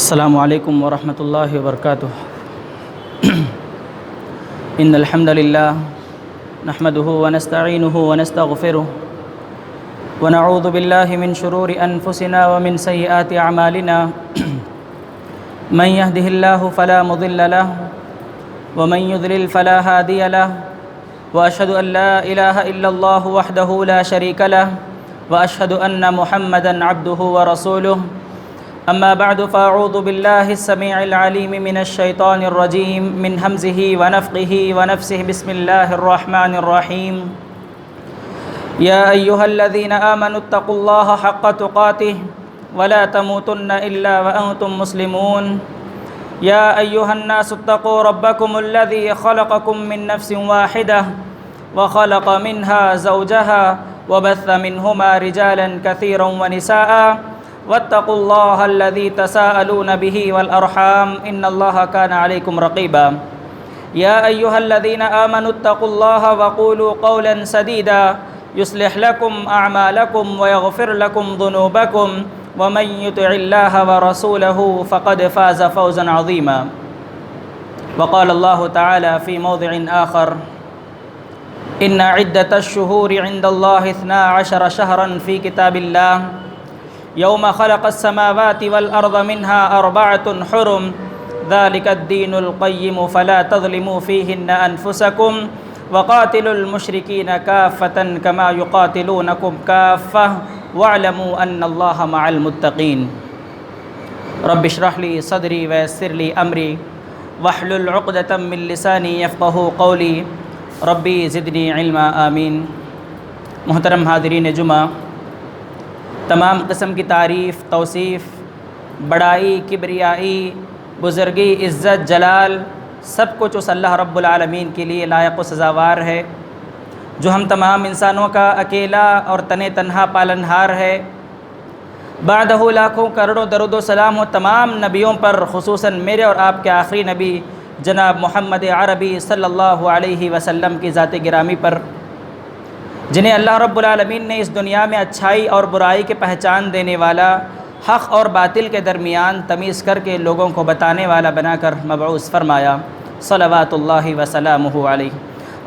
السلام علیکم ورحمۃ اللہ وبرکاتہ ان الحمد للہ نحمده ونستعینه ونستغفره ونعوذ باللہ من شرور انفسنا ومن سیئات اعمالنا من يهده الله فلا مضل له ومن يضلل فلا هادي له واشهد ان لا اله الا الله وحده لا شريك له واشهد ان محمدا عبده ورسوله اما بعد فاعوذ بالله السميع العليم من الشيطان الرجيم من همزه ونفخه ونفسه بسم الله الرحمن الرحيم يا ايها الذين آمنوا اتقوا الله حق تقاته ولا تموتن الا وانتم مسلمون يا ايها الناس اتقوا ربكم الذي خلقكم من نفس واحدة وخلق منها زوجها وبث منهما رجالا كثيرا ونساء واتقوا الله الذي تساءلون به والأرحام إن الله كان عليكم رقيبا يا أيها الذين آمنوا اتقوا الله وقولوا قولا سديدا يصلح لكم أعمالكم ويغفر لكم ذنوبكم ومن يطع الله ورسوله فقد فاز فوزا عظيما وقال الله تعالى في موضع آخر إن عدة الشهور عند الله 12 شهرا في كتاب الله يوم خلق السماوات والأرض منها 4 حرم ذلك الدين القيم فلا تظلموا فيهن أنفسكم وقاتلوا المشركين كافة كما يقاتلونكم كافة واعلموا أن الله مع المتقين رب اشرح لي صدري ويسر لي أمري واحلل عقدة من لساني يفقهوا قولي ربي زدني علما آمين۔ محترم حاضرین جمعہ، تمام قسم کی تعریف، توصیف، بڑائی، کبریائی، بزرگی، عزت، جلال سب کچھ اس اللہ رب العالمین کے لیے لائق و سزاوار ہے جو ہم تمام انسانوں کا اکیلا اور تنہا پالنہار ہے۔ بعدہ لاکھوں کروڑوں درود و سلام ہو تمام نبیوں پر، خصوصاً میرے اور آپ کے آخری نبی جناب محمد عربی صلی اللہ علیہ وسلم کی ذات گرامی پر، جنہیں اللہ رب العالمین نے اس دنیا میں اچھائی اور برائی کے پہچان دینے والا، حق اور باطل کے درمیان تمیز کر کے لوگوں کو بتانے والا بنا کر مبعوث فرمایا، صلوات اللہ وسلامہ علیہ۔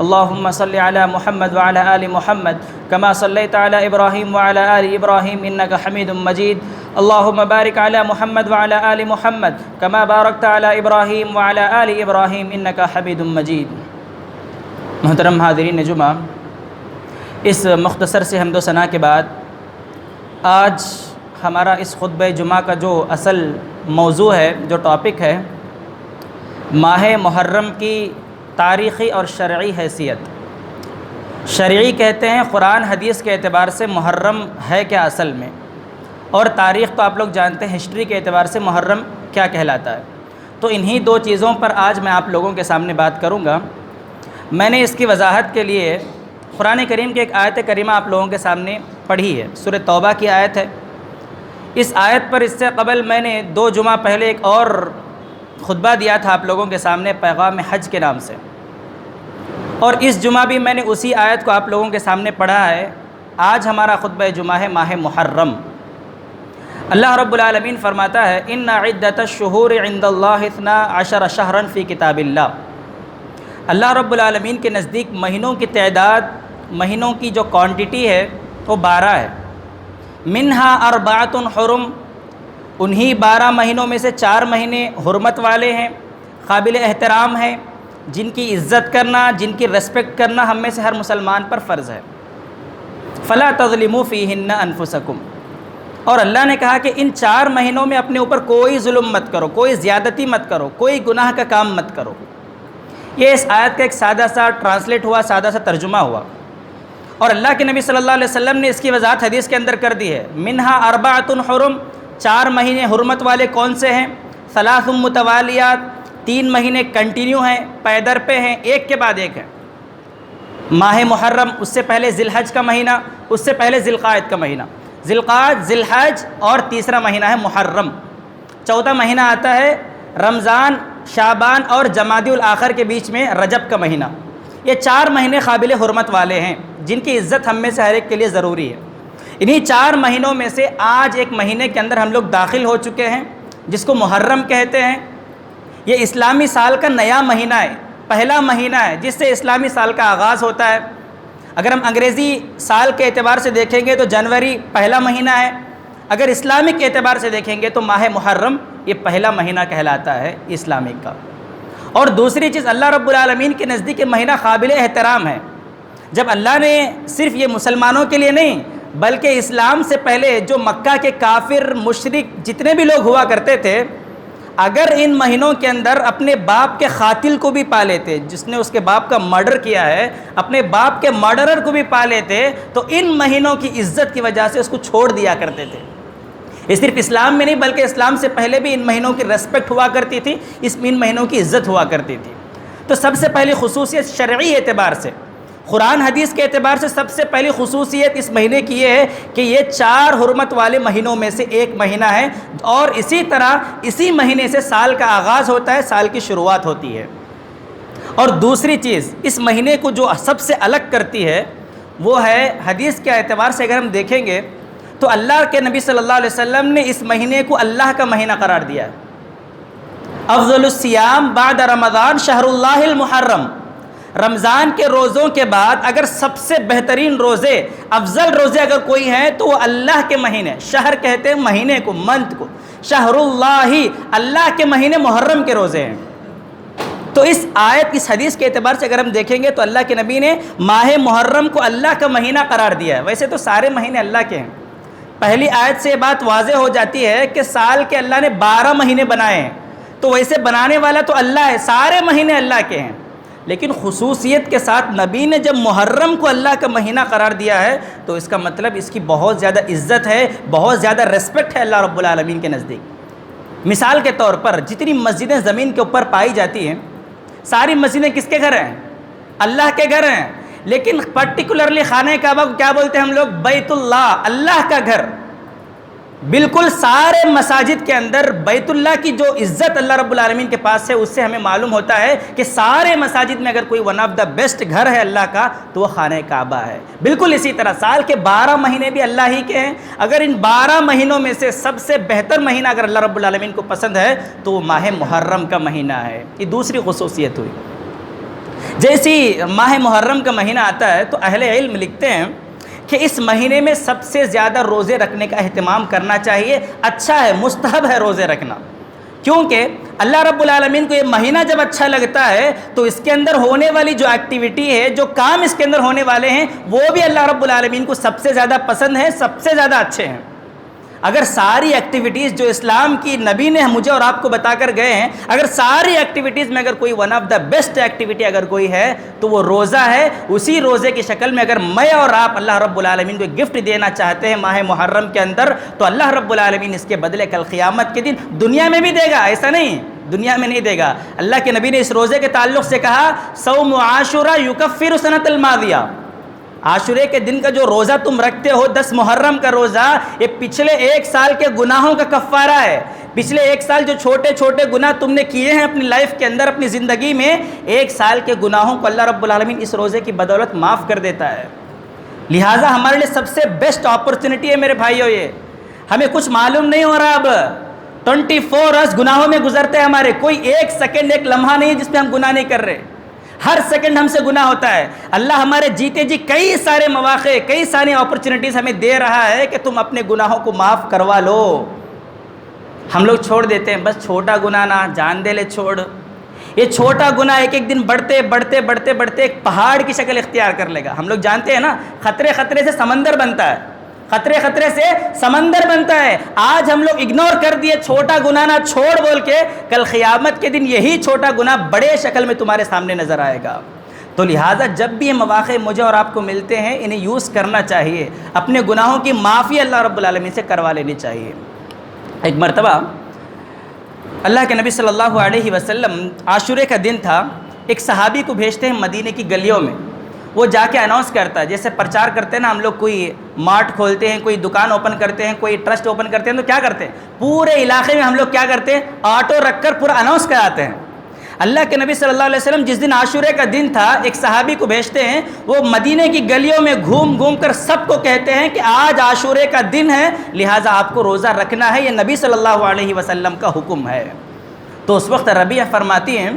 اللہم صلی علی محمد وعلی آل محمد کما صلیت علی ابراہیم وعلی آل ابراہیم انک حمید مجید۔ اللہم بارک علی محمد وعلی آل محمد کما بارکت علی ابراہیم وعلی آل ابراہیم انک حمید مجید۔ محترم حاضرین جمعہ، اس مختصر سے حمد و ثنا کے بعد آج ہمارا اس خطبہ جمعہ کا جو اصل موضوع ہے، جو ٹاپک ہے، ماہ محرم کی تاریخی اور شرعی حیثیت۔ شرعی کہتے ہیں قرآن حدیث کے اعتبار سے محرم ہے کیا اصل میں، اور تاریخ تو آپ لوگ جانتے ہیں، ہسٹری کے اعتبار سے محرم کیا کہلاتا ہے۔ تو انہی دو چیزوں پر آج میں آپ لوگوں کے سامنے بات کروں گا۔ میں نے اس کی وضاحت کے لیے قرآن کریم کی ایک آیت کریمہ آپ لوگوں کے سامنے پڑھی ہے، سورہ توبہ کی آیت ہے۔ اس آیت پر اس سے قبل میں نے 2 جمعہ پہلے ایک اور خطبہ دیا تھا آپ لوگوں کے سامنے، پیغام حج کے نام سے، اور اس جمعہ بھی میں نے اسی آیت کو آپ لوگوں کے سامنے پڑھا ہے۔ آج ہمارا خطبہ جمعہ ہے ماہ محرم۔ اللہ رب العالمین فرماتا ہے ان عدۃ الشہور عند اللہ 12 شہرا فی کتاب اللہ۔ اللہ رب العالمین کے نزدیک مہینوں کی تعداد، مہینوں کی جو کوانٹٹی ہے وہ 12 ہے۔ منہا 4 حرم، انہی 12 مہینوں میں سے 4 مہینے حرمت والے ہیں، قابل احترام ہیں، جن کی عزت کرنا، جن کی ریسپیکٹ کرنا ہم میں سے ہر مسلمان پر فرض ہے۔ فلا تظلموا فیہن انفسکم، اور اللہ نے کہا کہ ان 4 مہینوں میں اپنے اوپر کوئی ظلم مت کرو، کوئی زیادتی مت کرو، کوئی گناہ کا کام مت کرو۔ یہ اس آیت کا ایک سادہ سا ٹرانسلیٹ ہوا، سادہ سا ترجمہ ہوا، اور اللہ کے نبی صلی اللہ علیہ وسلم نے اس کی وضاحت حدیث کے اندر کر دی ہے۔ منہا 4 حرم، 4 مہینے حرمت والے کون سے ہیں؟ 3 متوالیات، 3 مہینے کنٹینیو ہیں، پے در پہ ہیں، ایک کے بعد ایک ہے۔ ماہ محرم، اس سے پہلے ذی الحج کا مہینہ، اس سے پہلے ذی القعدہ کا مہینہ، ذی القعدہ، ذی الحج، اور تیسرا مہینہ ہے محرم۔ چوتھا مہینہ آتا ہے رمضان، شعبان اور جمادی الاخر کے بیچ میں رجب کا مہینہ۔ یہ 4 مہینے قابل حرمت والے ہیں جن کی عزت ہم میں سے ہر ایک کے لیے ضروری ہے۔ انہی 4 مہینوں میں سے آج ایک مہینے کے اندر ہم لوگ داخل ہو چکے ہیں، جس کو محرم کہتے ہیں، یہ اسلامی سال کا نیا مہینہ ہے، پہلا مہینہ ہے جس سے اسلامی سال کا آغاز ہوتا ہے۔ اگر ہم انگریزی سال کے اعتبار سے دیکھیں گے تو جنوری پہلا مہینہ ہے، اگر اسلامک اعتبار سے دیکھیں گے تو ماہ محرم یہ پہلا مہینہ کہلاتا ہے اسلامک کا۔ اور دوسری چیز، اللہ رب العالمین کے نزدیک یہ مہینہ قابل احترام ہے۔ جب اللہ نے صرف یہ مسلمانوں کے لیے نہیں بلکہ اسلام سے پہلے جو مکہ کے کافر مشرک جتنے بھی لوگ ہوا کرتے تھے، اگر ان مہینوں کے اندر اپنے باپ کے قاتل کو بھی پا لیتے، جس نے اس کے باپ کا مرڈر کیا ہے، اپنے باپ کے مرڈرر کو بھی پا لیتے، تو ان مہینوں کی عزت کی وجہ سے اس کو چھوڑ دیا کرتے تھے۔ یہ صرف اسلام میں نہیں بلکہ اسلام سے پہلے بھی ان مہینوں کی ریسپیکٹ ہوا کرتی تھی، ان مہینوں کی عزت ہوا کرتی تھی۔ تو سب سے پہلی خصوصیت شرعی اعتبار سے، قرآن حدیث کے اعتبار سے سب سے پہلی خصوصیت اس مہینے کی یہ ہے کہ یہ 4 حرمت والے مہینوں میں سے ایک مہینہ ہے، اور اسی طرح اسی مہینے سے سال کا آغاز ہوتا ہے، سال کی شروعات ہوتی ہے۔ اور دوسری چیز اس مہینے کو جو سب سے الگ کرتی ہے وہ ہے حدیث کے اعتبار سے اگر ہم دیکھیں گے تو اللہ کے نبی صلی اللہ علیہ وسلم نے اس مہینے کو اللہ کا مہینہ قرار دیا ہے۔ افضل الصیام بعد رمضان شہر اللہ المحرم، رمضان کے روزوں کے بعد اگر سب سے بہترین روزے، افضل روزے اگر کوئی ہیں تو وہ اللہ کے مہینے، شہر کہتے ہیں مہینے کو، منتھ کو، شہر اللہ، اللہ کے مہینے محرم کے روزے ہیں۔ تو اس آیت، اس حدیث کے اعتبار سے اگر ہم دیکھیں گے تو اللہ کے نبی نے ماہ محرم کو اللہ کا مہینہ قرار دیا ہے۔ ویسے تو سارے مہینے اللہ کے ہیں، پہلی آیت سے یہ بات واضح ہو جاتی ہے کہ سال کے اللہ نے 12 مہینے بنائے ہیں، تو ویسے بنانے والا تو اللہ ہے، سارے مہینے اللہ کے ہیں، لیکن خصوصیت کے ساتھ نبی نے جب محرم کو اللہ کا مہینہ قرار دیا ہے تو اس کا مطلب اس کی بہت زیادہ عزت ہے، بہت زیادہ ریسپیکٹ ہے اللہ رب العالمین کے نزدیک۔ مثال کے طور پر جتنی مسجدیں زمین کے اوپر پائی جاتی ہیں، ساری مسجدیں کس کے گھر ہیں؟ اللہ کے گھر ہیں، لیکن پرٹیکولرلی خانہ کعبہ کو کیا بولتے ہیں ہم لوگ؟ بیت اللہ، اللہ کا گھر۔ بالکل سارے مساجد کے اندر بیت اللہ کی جو عزت اللہ رب العالمین کے پاس ہے، اس سے ہمیں معلوم ہوتا ہے کہ سارے مساجد میں اگر کوئی ون آف دا بیسٹ گھر ہے اللہ کا تو وہ خانہ کعبہ ہے۔ بالکل اسی طرح سال کے 12 مہینے بھی اللہ ہی کے ہیں، اگر ان 12 مہینوں میں سے سب سے بہتر مہینہ اگر اللہ رب العالمین کو پسند ہے تو وہ ماہ محرم کا مہینہ ہے۔ یہ دوسری خصوصیت ہوئی۔ جیسی ماہ محرم کا مہینہ آتا ہے تو اہل علم لکھتے ہیں کہ اس مہینے میں سب سے زیادہ روزے رکھنے کا اہتمام کرنا چاہیے، اچھا ہے، مستحب ہے روزے رکھنا، کیونکہ اللہ رب العالمین کو یہ مہینہ جب اچھا لگتا ہے تو اس کے اندر ہونے والی جو ایکٹیویٹی ہے، جو کام اس کے اندر ہونے والے ہیں، وہ بھی اللہ رب العالمین کو سب سے زیادہ پسند ہے، سب سے زیادہ اچھے ہیں۔ اگر ساری ایکٹیویٹیز جو اسلام کی نبی نے مجھے اور آپ کو بتا کر گئے ہیں، اگر ساری ایکٹیویٹیز میں اگر کوئی one of the best activity اگر کوئی ہے تو وہ روزہ ہے۔ اسی روزے کی شکل میں اگر میں اور آپ اللہ رب العالمین کو گفٹ دینا چاہتے ہیں ماہ محرم کے اندر تو اللہ رب العالمین اس کے بدلے کل قیامت کے دن دنیا میں بھی دے گا، ایسا نہیں دنیا میں نہیں دے گا۔ اللہ کے نبی نے اس روزے کے تعلق سے کہا صوم عاشورہ یکفر سنۃ الماضیہ، عاشورے کے دن کا جو روزہ تم رکھتے ہو 10 محرم کا روزہ، یہ پچھلے 1 سال کے گناہوں کا کفارہ ہے۔ پچھلے 1 سال جو چھوٹے چھوٹے گناہ تم نے کیے ہیں اپنی لائف کے اندر، اپنی زندگی میں، 1 سال کے گناہوں کو اللہ رب العالمین اس روزے کی بدولت معاف کر دیتا ہے۔ لہٰذا ہمارے لیے سب سے بیسٹ اپرچونٹی ہے میرے بھائیو، یہ ہمیں کچھ معلوم نہیں ہو رہا، اب 24 آورس گناہوں میں گزرتے ہیں ہمارے، کوئی 1 سیکنڈ 1 لمحہ نہیں جس پہ ہم گناہ نہیں کر رہے، ہر سیکنڈ ہم سے گناہ ہوتا ہے۔ اللہ ہمارے جیتے جی کئی سارے مواقع، کئی ساری اپرچونٹیز ہمیں دے رہا ہے کہ تم اپنے گناہوں کو معاف کروا لو۔ ہم لوگ چھوڑ دیتے ہیں، بس چھوٹا گناہ نہ، جان دے لے چھوڑ۔ یہ چھوٹا گناہ ایک ایک دن بڑھتے بڑھتے بڑھتے بڑھتے ایک پہاڑ کی شکل اختیار کر لے گا۔ ہم لوگ جانتے ہیں نا، خطرے خطرے سے سمندر بنتا ہے، خطرے خطرے سے سمندر بنتا ہے۔ آج ہم لوگ اگنور کر دیے، چھوٹا گناہ نہ چھوڑ بول کے، کل قیامت کے دن یہی چھوٹا گناہ بڑے شکل میں تمہارے سامنے نظر آئے گا۔ تو لہٰذا جب بھی یہ مواقع مجھے اور آپ کو ملتے ہیں انہیں یوز کرنا چاہیے، اپنے گناہوں کی معافی اللہ رب العالمین سے کروا لینی چاہیے۔ ایک مرتبہ اللہ کے نبی صلی اللہ علیہ وسلم عاشورے کا دن تھا، ایک صحابی کو بھیجتے ہیں مدینے کی گلیوں میں، وہ جا کے اناؤنس کرتا ہے، جیسے پرچار کرتے ہیں نا ہم لوگ، کوئی مارٹ کھولتے ہیں، کوئی دکان اوپن کرتے ہیں، کوئی ٹرسٹ اوپن کرتے ہیں، تو کیا کرتے ہیں پورے علاقے میں ہم لوگ کیا کرتے ہیں، آٹو رکھ کر پورا اناؤنس کراتے ہیں۔ اللہ کے نبی صلی اللہ علیہ وسلم جس دن عاشورے کا دن تھا، ایک صحابی کو بھیجتے ہیں، وہ مدینے کی گلیوں میں گھوم گھوم کر سب کو کہتے ہیں کہ آج عاشورے کا دن ہے، لہٰذا آپ کو روزہ رکھنا ہے، یہ نبی صلی اللہ علیہ وسلم کا حکم ہے۔ تو اس وقت ربیعہ فرماتی ہیں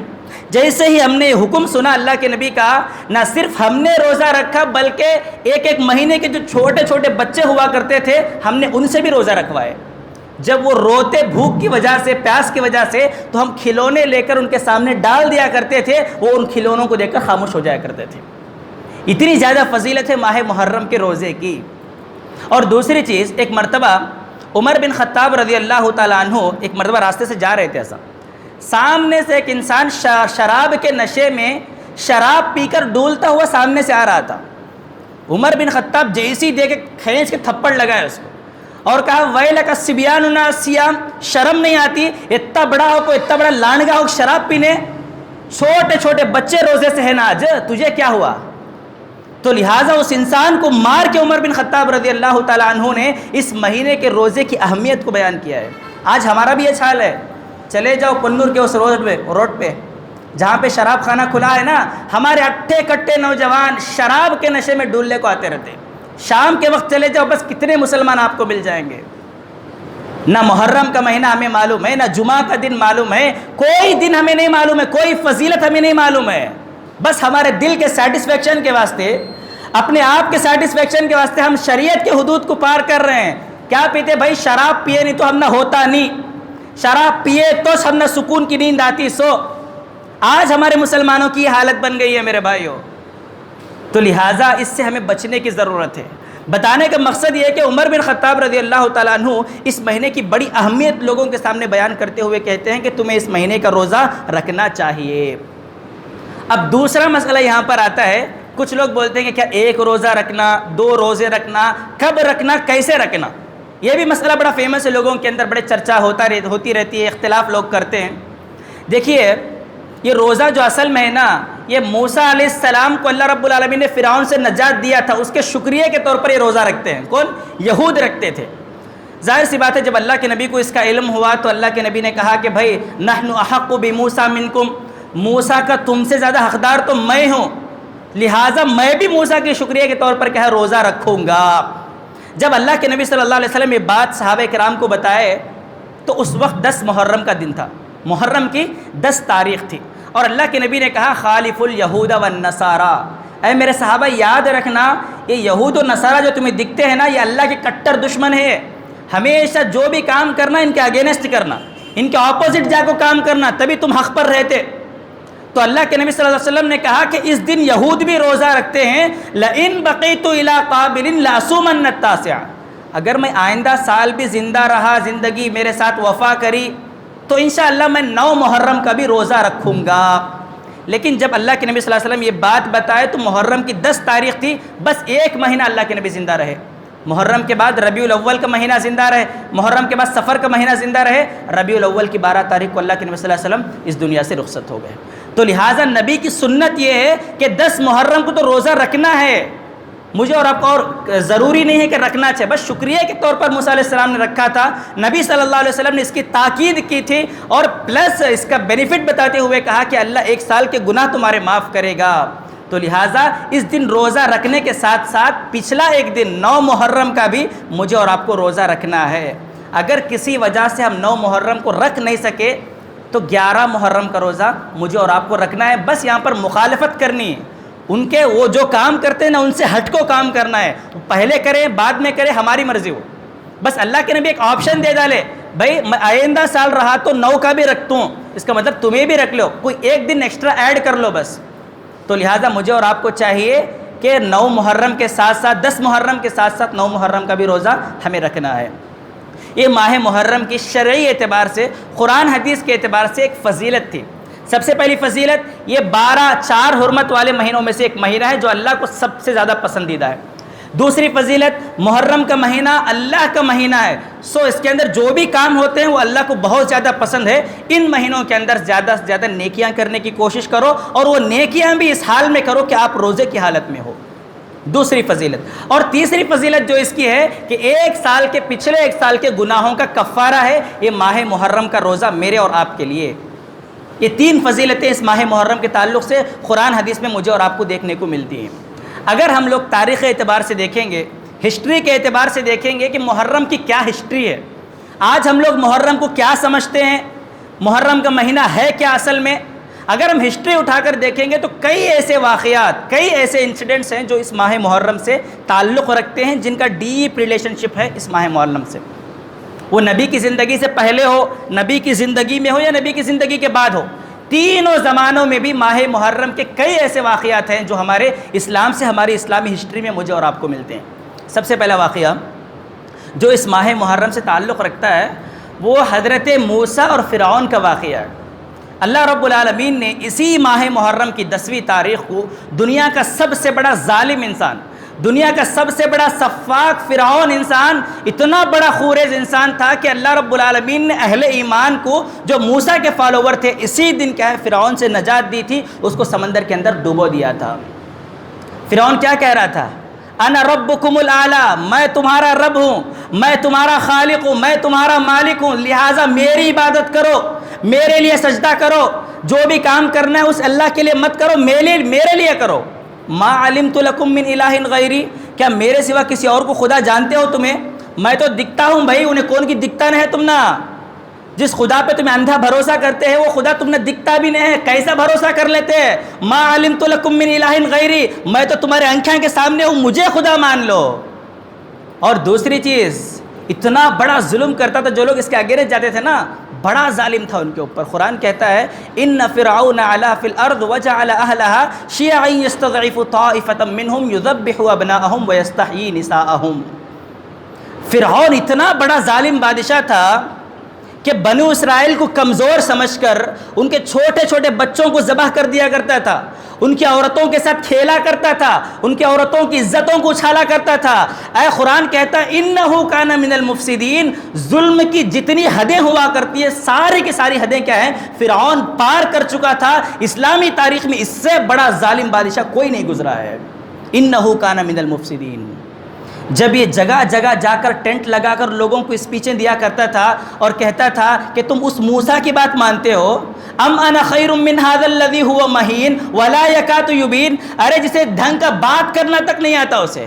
جیسے ہی ہم نے یہ حکم سنا اللہ کے نبی کا، نہ صرف ہم نے روزہ رکھا بلکہ ایک ایک مہینے کے جو چھوٹے چھوٹے بچے ہوا کرتے تھے ہم نے ان سے بھی روزہ رکھوائے۔ جب وہ روتے بھوک کی وجہ سے، پیاس کی وجہ سے، تو ہم کھلونے لے کر ان کے سامنے ڈال دیا کرتے تھے، وہ ان کھلونوں کو دیکھ کر خاموش ہو جایا کرتے تھے۔ اتنی زیادہ فضیلت ہے ماہ محرم کے روزے کی۔ اور دوسری چیز، ایک مرتبہ عمر بن خطاب رضی اللہ تعالیٰ عنہ ایک مرتبہ راستے سے جا رہے تھے، ایسا سامنے سے ایک انسان شراب کے نشے میں شراب پی کر ڈولتا ہوا سامنے سے آ رہا تھا۔ عمر بن خطاب جیسی دیکھ کے کھینچ کے تھپڑ لگائے اس کو اور کہا ویلک الصبیان السیام، شرم نہیں آتی؟ اتنا بڑا ہو کو، اتنا بڑا لانگا ہو شراب پینے، چھوٹے چھوٹے بچے روزے سے ہیں نا، آج تجھے کیا ہوا؟ تو لہٰذا اس انسان کو مار کے عمر بن خطاب رضی اللہ تعالیٰ عنہ نے اس مہینے کے روزے کی اہمیت کو بیان کیا ہے۔ آج ہمارا بھی یہ حال ہے، چلے جاؤ کنور کے اس روڈ پہ جہاں پہ شراب خانہ کھلا ہے نا، ہمارے اٹھے کٹے نوجوان شراب کے نشے میں ڈولنے کو آتے رہتے ہیں۔ شام کے وقت چلے جاؤ، بس کتنے مسلمان آپ کو مل جائیں گے۔ نہ محرم کا مہینہ ہمیں معلوم ہے، نہ جمعہ کا دن معلوم ہے، کوئی دن ہمیں نہیں معلوم ہے، کوئی فضیلت ہمیں نہیں معلوم ہے۔ بس ہمارے دل کے سیٹسفیکشن کے واسطے، اپنے آپ کے سیٹسفیکشن کے واسطے ہم شریعت کے حدود کو پار کر رہے ہیں۔ کیا پیتے بھائی؟ شراب پیے نہیں تو ہم نہ ہوتا نہیں، شراب پیے تو ہم نہ سکون کی نیند آتی سو۔ آج ہمارے مسلمانوں کی یہ حالت بن گئی ہے میرے بھائیوں۔ تو لہٰذا اس سے ہمیں بچنے کی ضرورت ہے۔ بتانے کا مقصد یہ ہے کہ عمر بن خطاب رضی اللہ تعالیٰ عنہ اس مہینے کی بڑی اہمیت لوگوں کے سامنے بیان کرتے ہوئے کہتے ہیں کہ تمہیں اس مہینے کا روزہ رکھنا چاہیے۔ اب دوسرا مسئلہ یہاں پر آتا ہے، کچھ لوگ بولتے ہیں کہ کیا ایک روزہ رکھنا، 2 روزے رکھنا، کب رکھنا، کیسے رکھنا؟ یہ بھی مسئلہ بڑا فیمس ہے، لوگوں کے اندر بڑے چرچا ہوتی رہتی ہے، اختلاف لوگ کرتے ہیں۔ دیکھیے، یہ روزہ جو اصل میں ہے نا، یہ موسیٰ علیہ السلام کو اللہ رب العالمین نے فرعون سے نجات دیا تھا، اس کے شکریہ کے طور پر یہ روزہ رکھتے ہیں۔ کون؟ یہود رکھتے تھے۔ ظاہر سی بات ہے جب اللہ کے نبی کو اس کا علم ہوا تو اللہ کے نبی نے کہا کہ بھائی نحن احق بموسیٰ منکم، موسیٰ کا تم سے زیادہ حقدار تو میں ہوں، لہٰذا میں بھی موسیٰ کے شکریہ کے طور پر کیا روزہ رکھوں گا۔ جب اللہ کے نبی صلی اللہ علیہ وسلم یہ بات صحابہ کرام کو بتائے تو اس وقت 10 محرم کا دن تھا، محرم کی 10 تاریخ تھی، اور اللہ کے نبی نے کہا خالف الیہود والنصارى، اے میرے صحابہ یاد رکھنا یہ یہود و نصارہ جو تمہیں دکھتے ہیں نا، یہ اللہ کے کٹر دشمن ہے۔ ہمیشہ جو بھی کام کرنا ان کے اگینسٹ کرنا، ان کے اپوزٹ جا کو کام کرنا، تبھی تم حق پر رہتے۔ تو اللہ کے نبی صلی اللہ علیہ وسلم نے کہا کہ اس دن یہود بھی روزہ رکھتے ہیں، لئن بقیت الی قابل لاصومن التاسع، اگر میں آئندہ سال بھی زندہ رہا، زندگی میرے ساتھ وفا کری تو انشاءاللہ میں 9 محرم کا بھی روزہ رکھوں گا۔ لیکن جب اللہ کے نبی صلی اللہ علیہ وسلم یہ بات بتائے تو محرم کی 10 تاریخ تھی، بس 1 مہینہ اللہ کے نبی زندہ رہے۔ محرم کے بعد ربیع الاول کا مہینہ زندہ رہے، محرم کے بعد صفر کا مہینہ زندہ رہے، ربیع الاول کی 12 تاریخ کو اللہ کے نبی صلی اللہ علیہ وسلم اس دنیا سے رخصت ہو گئے۔ تو لہٰذا نبی کی سنت یہ ہے کہ 10 محرم کو تو روزہ رکھنا ہے، مجھے اور آپ کو اور ضروری نہیں ہے کہ رکھنا چاہے، بس شکریہ کے طور پر موسیٰ علیہ السلام نے رکھا تھا، نبی صلی اللہ علیہ وسلم نے اس کی تاکید کی تھی، اور پلس اس کا بینیفٹ بتاتے ہوئے کہا کہ اللہ 1 سال کے گناہ تمہارے معاف کرے گا۔ تو لہٰذا اس دن روزہ رکھنے کے ساتھ ساتھ پچھلا ایک دن 9 محرم کا بھی مجھے اور آپ کو روزہ رکھنا ہے۔ اگر کسی وجہ سے ہم 9 محرم کو رکھ نہیں سکے تو 11 محرم کا روزہ مجھے اور آپ کو رکھنا ہے، بس یہاں پر مخالفت کرنی ہے، ان کے وہ جو کام کرتے ہیں نا ان سے ہٹ کو کام کرنا ہے، پہلے کریں بعد میں کریں ہماری مرضی ہو۔ بس اللہ کے نبی ایک آپشن دے ڈالے، بھائی میں آئندہ سال رہا تو 9 کا بھی رکھتا ہوں، اس کا مطلب تمہیں بھی رکھ لو، کوئی ایک دن ایکسٹرا ایڈ کر لو بس۔ تو لہٰذا مجھے اور آپ کو چاہیے کہ 9 محرم کے ساتھ ساتھ 10 محرم کے ساتھ ساتھ 9 محرم کا بھی روزہ ہمیں رکھنا ہے۔ یہ ماہ محرم کی شرعی اعتبار سے، قرآن حدیث کے اعتبار سے ایک فضیلت تھی۔ سب سے پہلی فضیلت، یہ 4 حرمت والے مہینوں میں سے ایک مہینہ ہے جو اللہ کو سب سے زیادہ پسندیدہ ہے۔ دوسری فضیلت، محرم کا مہینہ اللہ کا مہینہ ہے، سو اس کے اندر جو بھی کام ہوتے ہیں وہ اللہ کو بہت زیادہ پسند ہے۔ ان مہینوں کے اندر زیادہ سے زیادہ نیکیاں کرنے کی کوشش کرو، اور وہ نیکیاں بھی اس حال میں کرو کہ آپ روزے کی حالت میں ہو۔ دوسری فضیلت، اور تیسری فضیلت جو اس کی ہے کہ پچھلے ایک سال کے گناہوں کا کفارہ ہے یہ ماہ محرم کا روزہ میرے اور آپ کے لیے۔ یہ 3 فضیلتیں اس ماہ محرم کے تعلق سے قرآن حدیث میں مجھے اور آپ کو دیکھنے کو ملتی ہیں۔ اگر ہم لوگ تاریخ اعتبار سے دیکھیں گے، ہسٹری کے اعتبار سے دیکھیں گے کہ محرم کی کیا ہسٹری ہے، آج ہم لوگ محرم کو کیا سمجھتے ہیں، محرم کا مہینہ ہے کیا اصل میں، اگر ہم ہسٹری اٹھا کر دیکھیں گے تو کئی ایسے واقعات، کئی ایسے انسیڈنٹس ہیں جو اس ماہ محرم سے تعلق رکھتے ہیں، جن کا ڈیپ ریلیشن شپ ہے اس ماہ محرم سے، وہ نبی کی زندگی سے پہلے ہو، نبی کی زندگی میں ہو یا نبی کی زندگی کے بعد ہو، تینوں زمانوں میں بھی ماہ محرم کے کئی ایسے واقعات ہیں جو ہمارے اسلام سے، ہماری اسلامی ہسٹری میں مجھے اور آپ کو ملتے ہیں۔ سب سے پہلا واقعہ جو اس ماہ محرم سے تعلق رکھتا ہے وہ حضرت موسیٰ اور فرعون کا واقعہ ہے۔ اللہ رب العالمین نے اسی ماہ محرم کی 10ویں تاریخ کو دنیا کا سب سے بڑا ظالم انسان، دنیا کا سب سے بڑا سفاک فرعون انسان، اتنا بڑا خوریز انسان تھا کہ اللہ رب العالمین نے اہل ایمان کو جو موسیٰ کے فالوور تھے اسی دن کیا ہے فرعون سے نجات دی تھی، اس کو سمندر کے اندر ڈبو دیا تھا۔ فرعون کیا کہہ رہا تھا؟ انا ربکم الاعلی، میں تمہارا رب ہوں، میں تمہارا خالق ہوں، میں تمہارا مالک ہوں، لہٰذا میری عبادت کرو، میرے لیے سجدہ کرو، جو بھی کام کرنا ہے اس اللہ کے لیے مت کرو، میرے لیے کرو۔ ما علمت لکم من الہ غیری، کیا میرے سوا کسی اور کو خدا جانتے ہو تمہیں؟ میں تو دکھتا ہوں بھائی، انہیں کون کی دکھتا نہیں ہے تم نا، جس خدا پہ تمہیں اندھا بھروسہ کرتے ہیں وہ خدا تم نے دکھتا بھی نہیں ہے، کیسا بھروسہ کر لیتے ہیں؟ ما علمت لکم من الہ غیری، میں تو تمہارے آنکھوں کے سامنے ہوں، مجھے خدا مان لو۔ اور دوسری چیز، اتنا بڑا ظلم کرتا تھا، جو لوگ اس کے اگینسٹ جاتے تھے نا، بڑا ظالم تھا ان کے اوپر۔ قرآن کہتا ہے ان فرعون علا فی الارض وجعل اہلها شیعا یستضعف طائفۃ منہم یذبح ابناءہم ویستحیی نساءہم۔ فرعون اتنا بڑا ظالم بادشاہ تھا کہ بنو اسرائیل کو کمزور سمجھ کر ان کے چھوٹے چھوٹے بچوں کو ذبح کر دیا کرتا تھا، ان کی عورتوں کے ساتھ کھیلا کرتا تھا، ان کی عورتوں کی عزتوں کو اچھالا کرتا تھا۔ اے قرآن کہتا ہے انہ کان من المفسدین، ظلم کی جتنی حدیں ہوا کرتی ہیں ساری کی ساری حدیں کیا ہیں؟ فرعون پار کر چکا تھا۔ اسلامی تاریخ میں اس سے بڑا ظالم بادشاہ کوئی نہیں گزرا ہے۔ انہ کان من المفسدین۔ جب یہ جگہ جگہ جا کر ٹینٹ لگا کر لوگوں کو اسپیچیں دیا کرتا تھا اور کہتا تھا کہ تم اس موسیٰ کی بات مانتے ہو، ام انا خیر من ھذا الذی ھو مہین ولا یکاد یبین، ارے جسے ڈھنگ کا بات کرنا تک نہیں آتا، اسے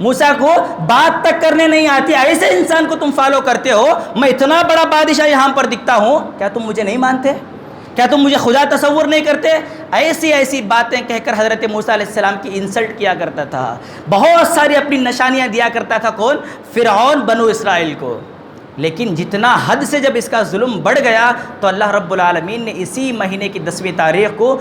موسیٰ کو بات تک کرنے نہیں آتی، ایسے انسان کو تم فالو کرتے ہو، میں اتنا بڑا بادشاہ یہاں پر دکھتا ہوں، کیا تم مجھے نہیں مانتے؟ کیا تم مجھے خدا تصور نہیں کرتے؟ ایسی ایسی باتیں کہہ کر حضرت موسیٰ علیہ السلام کی انسلٹ کیا کرتا تھا، بہت ساری اپنی نشانیاں دیا کرتا تھا۔ کون؟ فرعون بنو اسرائیل کو۔ لیکن جتنا حد سے جب اس کا ظلم بڑھ گیا تو اللہ رب العالمین نے اسی مہینے کی 10ویں تاریخ کو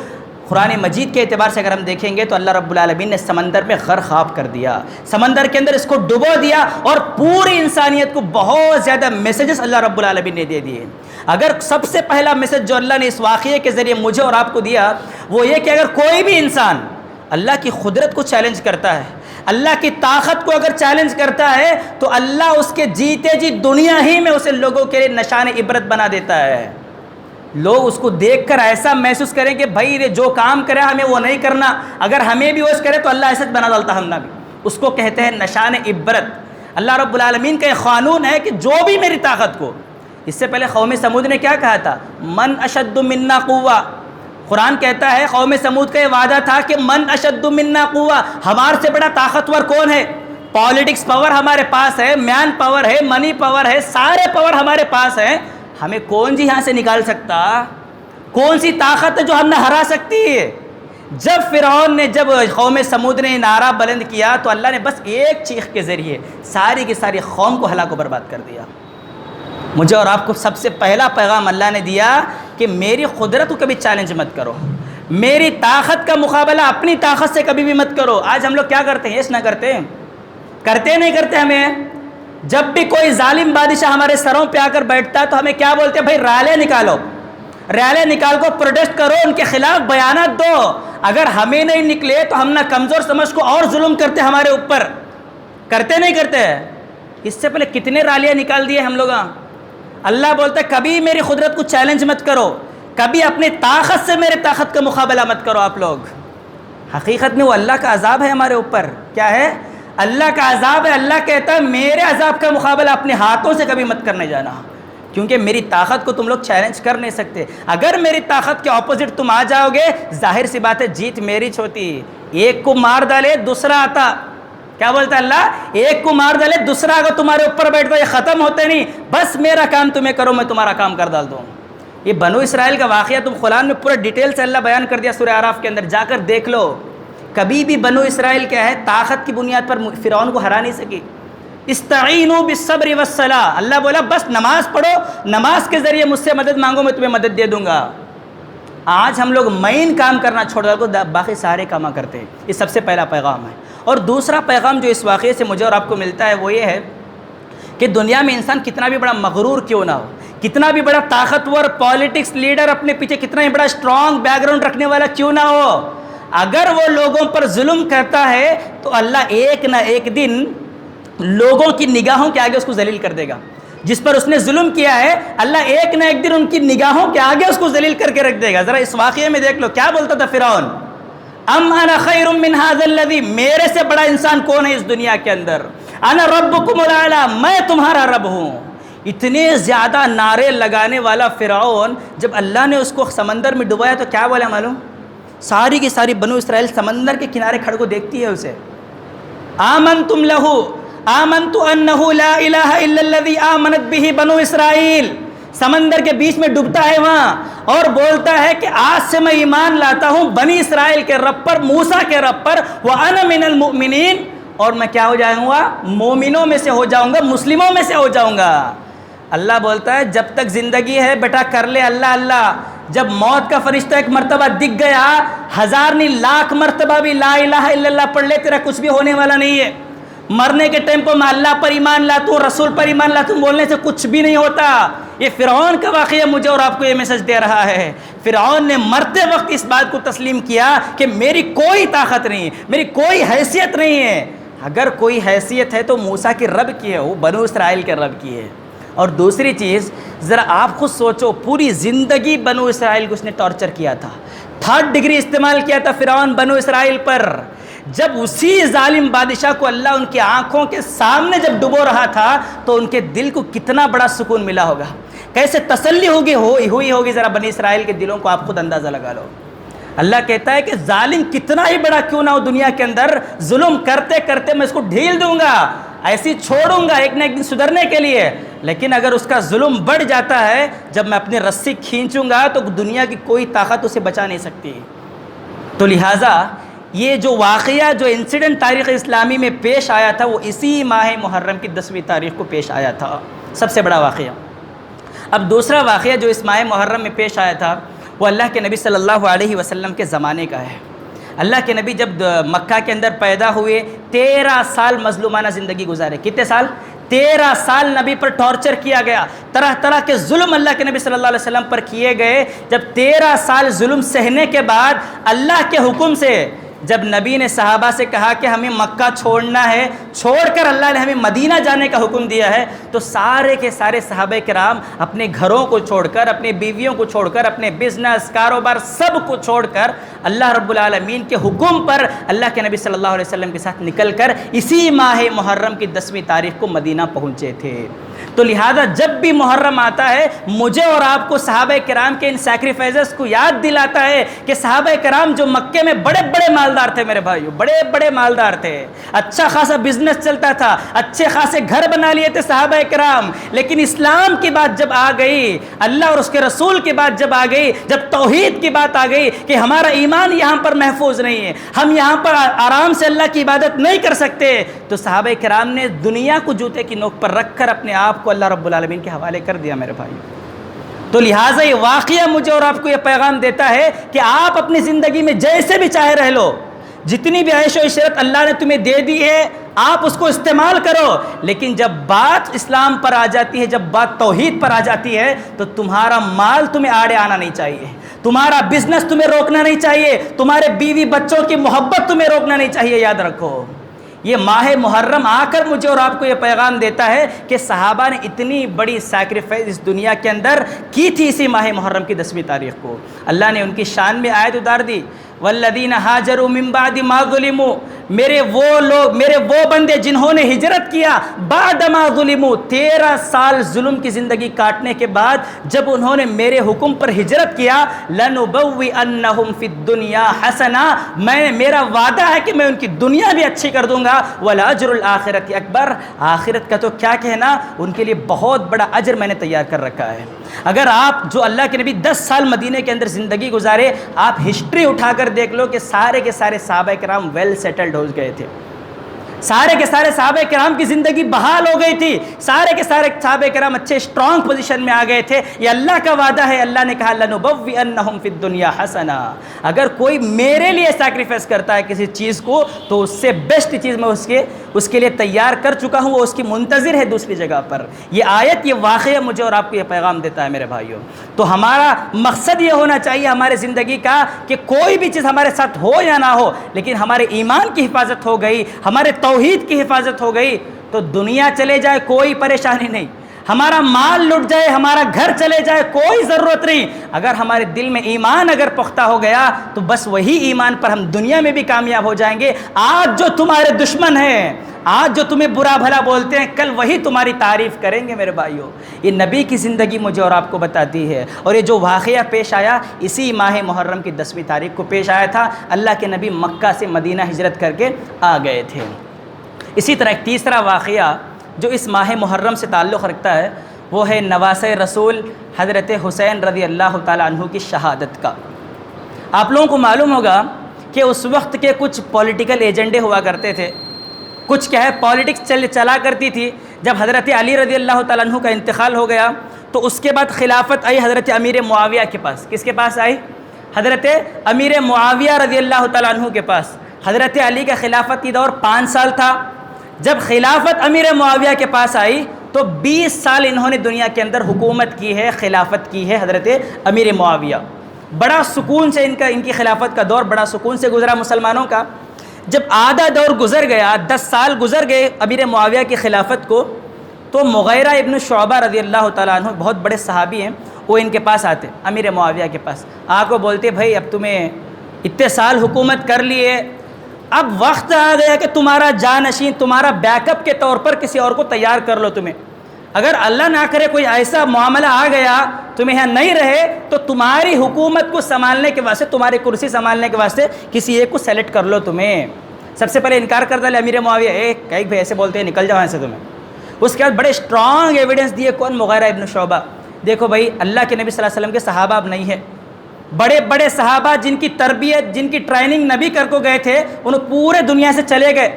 قرآن مجید کے اعتبار سے اگر ہم دیکھیں گے تو اللہ رب العالمین نے سمندر میں غرقاب کر دیا، سمندر کے اندر اس کو ڈبو دیا، اور پوری انسانیت کو بہت زیادہ میسیجز اللہ رب العالمین نے دے دیے۔ اگر سب سے پہلا میسیج جو اللہ نے اس واقعے کے ذریعے مجھے اور آپ کو دیا وہ یہ کہ اگر کوئی بھی انسان اللہ کی قدرت کو چیلنج کرتا ہے، اللہ کی طاقت کو اگر چیلنج کرتا ہے تو اللہ اس کے جیتے جی دنیا ہی میں اسے لوگوں کے لیے نشان عبرت بنا دیتا ہے۔ لوگ اس کو دیکھ کر ایسا محسوس کریں کہ بھائی یہ جو کام کرے ہمیں وہ نہیں کرنا، اگر ہمیں بھی وہ کرے تو اللہ ایسا بنا ڈالتا ہم نہ بھی، اس کو کہتے ہیں نشان عبرت۔ اللہ رب العالمین کا یہ قانون ہے کہ جو بھی میری طاقت کو، اس سے پہلے قوم سمود نے کیا کہا تھا؟ من اشد منا قوہ، قرآن کہتا ہے قوم سمود کا یہ وعدہ تھا کہ من اشد منا قوہ، ہمارے سے بڑا طاقتور کون ہے؟ پالیٹکس پاور ہمارے پاس ہے، مین پاور ہے، منی پاور ہے، سارے پاور ہمارے پاس ہیں، ہمیں کون جی یہاں سے نکال سکتا؟ کون سی طاقت ہے جو ہم نے ہرا سکتی ہے؟ جب فرعون نے، جب قوم سمود نے نعرہ بلند کیا تو اللہ نے بس ایک چیخ کے ذریعے ساری کی ساری قوم کو ہلاک و برباد کر دیا۔ مجھے اور آپ کو سب سے پہلا پیغام اللہ نے دیا کہ میری قدرت کو کبھی چیلنج مت کرو، میری طاقت کا مقابلہ اپنی طاقت سے کبھی بھی مت کرو۔ آج ہم لوگ کیا کرتے ہیں؟ یس نہ کرتے نہیں کرتے ہمیں جب بھی کوئی ظالم بادشاہ ہمارے سروں پہ آ کر بیٹھتا ہے تو ہمیں کیا بولتے ہیں؟ بھائی ریلیں نکالو، ریلیں نکال کو پروٹیسٹ کرو، ان کے خلاف بیانات دو۔ اگر ہمیں نہیں نکلے تو ہم نہ کمزور سمجھ کو اور ظلم کرتے ہمارے اوپر، کرتے نہیں کرتے؟ اس سے پہلے کتنے ریلیاں نکال دیے ہم لوگ۔ اللہ بولتا ہے کبھی میری قدرت کو چیلنج مت کرو، کبھی اپنی طاقت سے میرے طاقت کا مقابلہ مت کرو آپ لوگ۔ حقیقت میں وہ اللہ کا عذاب ہے ہمارے اوپر۔ کیا ہے؟ اللہ کا عذاب ہے۔ اللہ کہتا ہے میرے عذاب کا مقابلہ اپنے ہاتھوں سے کبھی مت کرنے جانا، کیونکہ میری طاقت کو تم لوگ چیلنج کر نہیں سکتے. اگر میری طاقت کے اپوزٹ تم آ جاؤ گے ظاہر سی بات ہے جیت میری ہوتی. ایک کو مار ڈالے دوسرا آتا. کیا بولتا ہے اللہ؟ ایک کو مار ڈالے دوسرا اگر تمہارے اوپر بیٹھتا یہ ختم ہوتے نہیں. بس میرا کام تمہیں کرو میں تمہارا کام کر ڈال دوں. یہ بنو اسرائیل کا واقعہ تم قرآن میں پورا ڈیٹیل سے اللہ بیان کر دیا سورہ اعراف کے اندر. جا کر دیکھ لو. کبھی بھی بنو اسرائیل کیا ہے طاقت کی بنیاد پر فرعون کو ہرا نہیں سکی. استعینوا بالصبر والصلاۃ. اللہ بولا بس نماز پڑھو, نماز کے ذریعے مجھ سے مدد مانگو میں تمہیں مدد دے دوں گا. آج ہم لوگ مین کام کرنا چھوڑ کر باقی سارے کام کرتے ہیں. یہ سب سے پہلا پیغام ہے. اور دوسرا پیغام جو اس واقعے سے مجھے اور آپ کو ملتا ہے وہ یہ ہے کہ دنیا میں انسان کتنا بھی بڑا مغرور کیوں نہ ہو, کتنا بھی بڑا طاقتور پالیٹکس لیڈر اپنے پیچھے کتنا ہی بڑا اسٹرانگ بیک گراؤنڈ رکھنے والا کیوں نہ ہو, اگر وہ لوگوں پر ظلم کرتا ہے تو اللہ ایک نہ ایک دن لوگوں کی نگاہوں کے آگے اس کو ذلیل کر دے گا. جس پر اس نے ظلم کیا ہے اللہ ایک نہ ایک دن ان کی نگاہوں کے آگے اس کو ذلیل کر کے رکھ دے گا. ذرا اس واقعے میں دیکھ لو کیا بولتا تھا فرعون, ام انا خیر من ھذا الذی, میرے سے بڑا انسان کون ہے اس دنیا کے اندر, انا ربکم الاعلی, میں تمہارا رب ہوں. اتنے زیادہ نعرے لگانے والا فرعون جب اللہ نے اس کو سمندر میں ڈبویا تو کیا بولا معلوم؟ ساری کی ساری بنو اسرائیل سمندر کے کنارے کھڑ کو دیکھتی ہے اسے. آمنتم لہ آمنت انہ لا الہ الا الذی آمنت بہ بنو اسرائیل. سمندر کے بیچ میں ڈوبتا ہے وہاں اور بولتا ہے کہ آج سے میں ایمان لاتا ہوں بنی اسرائیل کے رب پر, موسیٰ کے رب پر, وَأَنَا مِنَ الْمُؤْمِنِينَ, اور میں کیا ہو جاؤں گا؟ مومنوں میں سے ہو جاؤں گا, مسلموں میں سے ہو جاؤں گا. اللہ بولتا ہے جب تک زندگی ہے بیٹا کر لے اللہ اللہ. جب موت کا فرشتہ ایک مرتبہ دکھ گیا, ہزار نہیں لاکھ مرتبہ بھی لا الہ الا اللہ پڑھ لے, تیرا کچھ بھی ہونے والا نہیں ہے. مرنے کے ٹائم پر میں اللہ پر ایمان لاتا ہوں, رسول پر ایمان لاتا ہوں بولنے سے کچھ بھی نہیں ہوتا. یہ فرعون کا واقعہ مجھے اور آپ کو یہ میسج دے رہا ہے. فرعون نے مرتے وقت اس بات کو تسلیم کیا کہ میری کوئی طاقت نہیں, میری کوئی حیثیت نہیں ہے. اگر کوئی حیثیت ہے تو موسیٰ کے رب کی ہے, وہ بنو اسرائیل کے رب کی ہے. اور دوسری چیز ذرا آپ خود سوچو, پوری زندگی بنو اسرائیل کو اس نے ٹارچر کیا تھا, 3rd ڈگری استعمال کیا تھا فرعون بنو اسرائیل پر. جب اسی ظالم بادشاہ کو اللہ ان کی آنکھوں کے سامنے جب ڈبو رہا تھا تو ان کے دل کو کتنا بڑا سکون ملا ہوگا, کیسے تسلی ہوئی ہوگی. ذرا بنی اسرائیل کے دلوں کو آپ خود اندازہ لگا لو. اللہ کہتا ہے کہ ظالم کتنا ہی بڑا کیوں نہ ہو دنیا کے اندر, ظلم کرتے کرتے میں اس کو ڈھیل دوں گا, ایسی چھوڑوں گا ایک نہ ایک دن سدھرنے کے لیے. لیکن اگر اس کا ظلم بڑھ جاتا ہے, جب میں اپنی رسی کھینچوں گا تو دنیا کی کوئی طاقت اسے بچا نہیں سکتی. تو لہٰذا یہ جو واقعہ جو انسیڈنٹ تاریخ اسلامی میں پیش آیا تھا وہ اسی ماہ محرم کی 10ویں تاریخ کو پیش آیا تھا, سب سے بڑا واقعہ. اب دوسرا واقعہ جو اس ماہ محرم میں پیش آیا تھا وہ اللہ کے نبی صلی اللہ علیہ وسلم کے زمانے کا ہے. اللہ کے نبی جب مکہ کے اندر پیدا ہوئے 13 سال مظلومانہ زندگی گزارے. کتنے سال؟ 13 سال نبی پر ٹارچر کیا گیا, طرح طرح کے ظلم اللہ کے نبی صلی اللہ علیہ وسلم پر کیے گئے. جب 13 سال ظلم سہنے کے بعد اللہ کے حکم سے جب نبی نے صحابہ سے کہا کہ ہمیں مکہ چھوڑنا ہے, چھوڑ کر اللہ نے ہمیں مدینہ جانے کا حکم دیا ہے, تو سارے کے سارے صحابہ کرام اپنے گھروں کو چھوڑ کر, اپنے بیویوں کو چھوڑ کر, اپنے بزنس کاروبار سب کو چھوڑ کر اللہ رب العالمین کے حکم پر اللہ کے نبی صلی اللہ علیہ وسلم کے ساتھ نکل کر اسی ماہ محرم کی 10ویں تاریخ کو مدینہ پہنچے تھے. تو لہذا جب بھی محرم آتا ہے مجھے اور آپ کو صحابہ کرام کے ان سیکریفائزز کو یاد دلاتا ہے کہ صحابہ کرام جو مکے میں بڑے بڑے مالدار تھے, میرے بھائیو بڑے بڑے مالدار تھے, اچھا خاصا بزنس چلتا تھا, اچھے خاصے گھر بنا لیے تھے صحابہ کرام. لیکن اسلام کی بات جب آ گئی, اللہ اور اس کے رسول کی بات جب آ گئی, جب توحید کی بات آ گئی کہ ہمارا ایمان یہاں پر محفوظ نہیں ہے, ہم یہاں پر آرام سے اللہ کی عبادت نہیں کر سکتے, تو صحابہ کرام نے دنیا کو جوتے کی نوک پر رکھ کر اپنے آپ کو اللہ رب العالمین کے حوالے کر دیا میرے بھائی. تو لہٰذا یہ واقعہ مجھے اور آپ کو یہ پیغام دیتا ہے کہ آپ اپنی زندگی میں جیسے بھی چاہے رہ لو, جتنی بھی عیش و عشرت اللہ نے تمہیں دے دی ہے آپ اس کو استعمال کرو, لیکن جب بات اسلام پر آ جاتی ہے, جب بات توحید پر آ جاتی ہے تو تمہارا مال تمہیں آڑے آنا نہیں چاہیے, تمہارا بزنس تمہیں روکنا نہیں چاہیے, تمہارے بیوی بچوں کی محبت تمہیں روکنا نہیں چاہیے. یاد رکھو یہ ماہ محرم آ کر مجھے اور آپ کو یہ پیغام دیتا ہے کہ صحابہ نے اتنی بڑی سیکریفائس اس دنیا کے اندر کی تھی اسی ماہ محرم کی 10ویں تاریخ کو. اللہ نے ان کی شان میں آیت اتار دی, والذین ہاجروا من بعد ما ظلموا، میرے وہ لوگ، میرے وہ بندے جنہوں نے ہجرت کیا بعد ما ظلموا، 13 سال ظلم کی زندگی کاٹنے کے بعد جب انہوں نے میرے حکم پر ہجرت کیا، لنبوئنہم فی الدنیا حسنہ، میرا وعدہ ہے کہ میں ان کی دنیا بھی اچھی کر دوں گا، ولاجر الآخرۃ اکبر، آخرت کا تو کیا کہنا، ان کے لیے بہت بڑا اجر میں نے تیار کر رکھا ہے۔ اگر آپ جو اللہ کے نبی 10 سال مدینے کے اندر زندگی گزارے، آپ ہسٹری اٹھا کر دیکھ لو کہ سارے کے سارے صحابہ کرام ویل سیٹلڈ ہو گئے تھے، سارے کے سارے صحابہ کرام کی زندگی بحال ہو گئی تھی، سارے کے سارے صحابہ کرام اچھے اسٹرانگ پوزیشن میں آ گئے تھے۔ یہ اللہ کا وعدہ ہے، اللہ نے کہا لنبوئنہم فی الدنیا حسنہ، اگر کوئی میرے لیے سیکریفائس کرتا ہے کسی چیز کو تو اس سے بیسٹ چیز میں اس کے لیے تیار کر چکا ہوں، وہ اس کی منتظر ہے دوسری جگہ پر۔ یہ آیت، یہ واقعہ مجھے اور آپ کو یہ پیغام دیتا ہے میرے بھائیوں۔ تو ہمارا مقصد یہ ہونا چاہیے ہمارے زندگی کا کہ کوئی بھی چیز ہمارے ساتھ ہو یا نہ ہو، لیکن ہمارے ایمان کی حفاظت ہو گئی، ہمارے توحید کی حفاظت ہو گئی تو دنیا چلے جائے کوئی پریشانی نہیں، ہمارا مال لٹ جائے، ہمارا گھر چلے جائے کوئی ضرورت نہیں، اگر ہمارے دل میں ایمان اگر پختہ ہو گیا تو بس وہی ایمان پر ہم دنیا میں بھی کامیاب ہو جائیں گے۔ آج جو تمہارے دشمن ہیں، آج جو تمہیں برا بھلا بولتے ہیں، کل وہی تمہاری تعریف کریں گے میرے بھائیوں۔ یہ نبی کی زندگی مجھے اور آپ کو بتاتی ہے، اور یہ جو واقعہ پیش آیا اسی ماہ محرم کی 10ویں تاریخ کو پیش آیا تھا۔ اللہ کے نبی مکہ سے مدینہ ہجرت کر کے آ گئے تھے۔ اسی طرح ایک تیسرا واقعہ جو اس ماہ محرم سے تعلق رکھتا ہے وہ ہے نواسۂ رسول حضرت حسین رضی اللہ تعالیٰ عنہ کی شہادت کا۔ آپ لوگوں کو معلوم ہوگا کہ اس وقت کے کچھ پولیٹیکل ایجنڈے ہوا کرتے تھے، کچھ کیا ہے پالیٹکس چلا کرتی تھی۔ جب حضرت علی رضی اللہ تعالیٰ عنہ کا انتقال ہو گیا تو اس کے بعد خلافت آئی حضرت امیر معاویہ کے پاس۔ کس کے پاس آئی؟ حضرت امیر معاویہ رضی اللہ تعالیٰ عنہ کے پاس۔ حضرت علی کا خلافتی دور 5 سال تھا۔ جب خلافت امیر معاویہ کے پاس آئی تو 20 سال انہوں نے دنیا کے اندر حکومت کی ہے، خلافت کی ہے حضرت امیر معاویہ۔ بڑا سکون سے ان کی خلافت کا دور بڑا سکون سے گزرا مسلمانوں کا۔ جب آدھا دور گزر گیا، 10 سال گزر گئے امیر معاویہ کی خلافت کو، تو مغیرہ ابن شعبہ رضی اللہ تعالیٰ عنہ بہت بڑے صحابی ہیں، وہ ان کے پاس آتے امیر معاویہ کے پاس، آ کو بولتے بھائی اب تمہیں اتنے سال حکومت کر لیے، اب وقت آ گیا کہ تمہارا جانشین، تمہارا بیک اپ کے طور پر کسی اور کو تیار کر لو۔ تمہیں اگر اللہ نہ کرے کوئی ایسا معاملہ آ گیا تمہیں یہاں نہیں رہے تو تمہاری حکومت کو سنبھالنے کے واسطے، تمہاری کرسی سنبھالنے کے واسطے کسی ایک کو سلیکٹ کر لو۔ تمہیں سب سے پہلے انکار کر ڈالے امیر معاویہ، ایک بھائی ایسے بولتے ہیں نکل جاؤ ایسے تمہیں۔ اس کے بعد بڑے اسٹرانگ ایویڈنس دیے، کون؟ مغیرہ ابن شعبہ۔ دیکھو بھائی اللہ کے نبی صلی اللہ علیہ وسلم کے صحابہ اب نہیں ہے، بڑے بڑے صحابہ جن کی تربیت، جن کی ٹریننگ نبی کر کو گئے تھے، انہوں پورے دنیا سے چلے گئے۔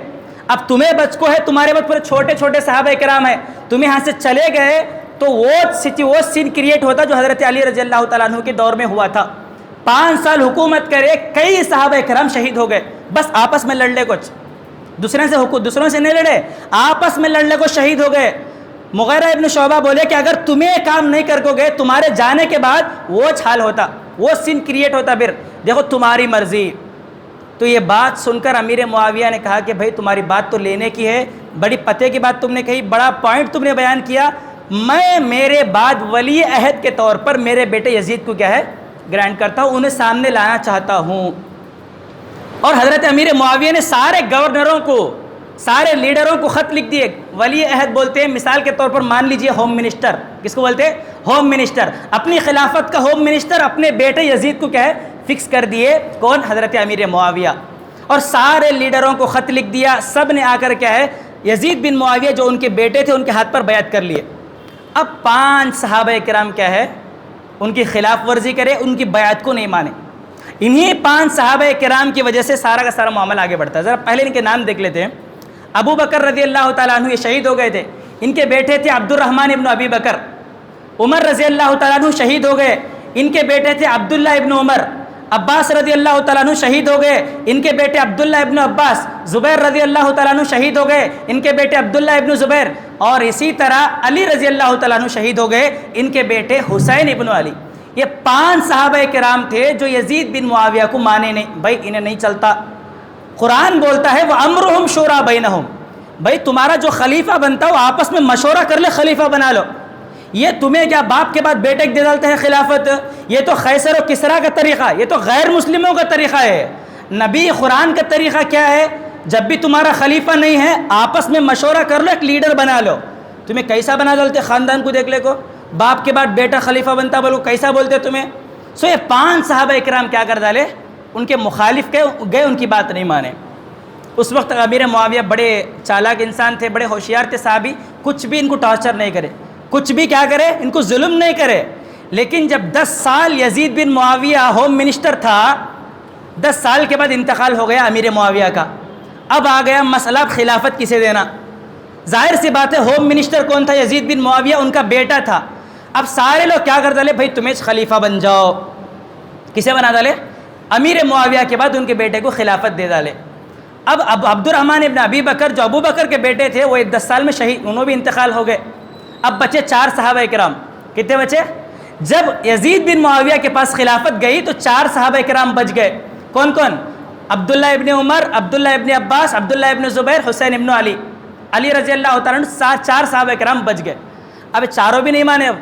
اب تمہیں بچ کو ہے، تمہارے بعد پورے چھوٹے چھوٹے صحابہ کرام ہیں، تم یہاں سے چلے گئے تو وہ سین کریٹ ہوتا جو حضرت علی رضی اللہ تعالیٰ عنہ کے دور میں ہوا تھا۔ 5 سال حکومت کرے، کئی صحابہ کرام شہید ہو گئے، بس آپس میں لڑ لے، کچھ دوسروں سے نہیں لڑے، آپس میں لڑ لے کو شہید ہو گئے۔ مغیرہ ابن شعبہ بولے کہ اگر تمہیں کام نہیں کر کو گئے، تمہارے جانے کے بعد وہ چھال ہوتا، وہ سین کریٹ ہوتا، پھر دیکھو تمہاری مرضی۔ تو یہ بات سن کر امیر معاویہ نے کہا کہ بھائی تمہاری بات تو لینے کی ہے، بڑی پتے کی بات تم نے کہی، بڑا پوائنٹ تم نے بیان کیا، میں میرے بعد ولی عہد کے طور پر میرے بیٹے یزید کو کیا ہے گرانٹ کرتا ہوں، انہیں سامنے لانا چاہتا ہوں۔ اور حضرت امیر معاویہ نے سارے گورنروں کو، سارے لیڈروں کو خط لکھ دیے۔ ولی عہد بولتے ہیں مثال کے طور پر مان لیجئے ہوم منسٹر، کس کو بولتے ہیں؟ Home minister. اپنی خلافت کا ہوم منسٹر اپنے بیٹے یزید کو کیا ہے فکس کر دیے، کون؟ حضرت امیر معاویہ۔ اور سارے لیڈروں کو خط لکھ دیا، سب نے آ کر کیا ہے یزید بن معاویہ جو ان کے بیٹے تھے ان کے ہاتھ پر بیعت کر لیے۔ اب 5 صحابہ کرام کیا ہے ان کی خلاف ورزی کرے، ان کی بیعت کو نہیں مانے۔ انہی 5 صحابہ کرام کی وجہ سے سارا کا سارا معاملہ آگے بڑھتا ہے۔ ذرا پہلے ان کے نام دیکھ لیتے ہیں۔ ابو بکر رضی اللہ تعالیٰ عنہ یہ شہید ہو گئے تھے، ان کے بیٹے تھے عبد الرحمن ابن ابی بکر۔ عمر رضی اللہ تعالیٰ عنہ شہید ہو گئے، ان کے بیٹے تھے عبداللہ ابن عمر۔ عباس رضی اللہ تعالیٰ عنہ شہید ہو گئے، ان کے بیٹے عبداللہ ابن عباس۔ زبیر رضی اللہ تعالیٰ عنہ شہید ہو گئے، ان کے بیٹے عبداللہ ابن زبیر۔ اور اسی طرح علی رضی اللہ تعالیٰ عنہ شہید ہو گئے، ان کے بیٹے حسین ابن علی۔ یہ 5 صحابہ کرام تھے جو یزید بن معاویہ کو مانے نہیں، بھائی انہیں نہیں چلتا۔ قرآن بولتا ہے وَأَمْرُهُمْ شُورَىٰ بَيْنَهُمْ، بھائی تمہارا جو خلیفہ بنتا ہو آپس میں مشورہ کر لے، خلیفہ بنا لو۔ یہ تمہیں کیا باپ کے بعد بیٹے دے ڈالتے ہیں خلافت؟ یہ تو قیصر و کسریٰ کا طریقہ، یہ تو غیر مسلموں کا طریقہ ہے۔ نبی قرآن کا طریقہ کیا ہے؟ جب بھی تمہارا خلیفہ نہیں ہے آپس میں مشورہ کر لو، ایک لیڈر بنا لو۔ تمہیں کیسا بنا ڈالتے خاندان کو دیکھ لے کو، باپ کے بعد بیٹا خلیفہ بنتا، بولو کیسا بولتے تمہیں؟ سو یہ 5 صحابہ اکرام کیا کر ڈالے؟ ان کے مخالف گئے، ان کی بات نہیں مانے۔ اس وقت امیر معاویہ بڑے چالاک انسان تھے، بڑے ہوشیار تھے صحابی، کچھ بھی ان کو ٹارچر نہیں کرے، کچھ بھی کیا کرے، ان کو ظلم نہیں کرے۔ لیکن جب 10 سال یزید بن معاویہ ہوم منسٹر تھا، 10 سال کے بعد انتقال ہو گیا امیر معاویہ کا، اب آ گیا مسئلہ خلافت کسے دینا۔ ظاہر سی بات ہے ہوم منسٹر کون تھا؟ یزید بن معاویہ، ان کا بیٹا تھا۔ اب سارے لوگ کیا کر ڈالے؟ بھائی تمہیں خلیفہ بن جاؤ۔ کسے بنا ڈالے؟ امیر معاویہ کے بعد ان کے بیٹے کو خلافت دے ڈالے۔ اب عبد الرحمن ابن ابی بکر جو ابو بکر کے بیٹے تھے وہ 10 سال میں شہید، انہوں بھی انتقال ہو گئے۔ اب بچے 4 صحابہ اکرام۔ کتنے بچے؟ جب یزید بن معاویہ کے پاس خلافت گئی تو 4 صحابہ اکرام بچ گئے۔ کون کون؟ عبداللہ ابن عمر، عبداللہ ابن عباس، عبداللہ ابن زبیر، حسین ابن علی، علی رضی اللہ تعالیٰ عنہ، 4 صحابہ اکرام بچ گئے۔ اب چاروں بھی نہیں مانے۔ اب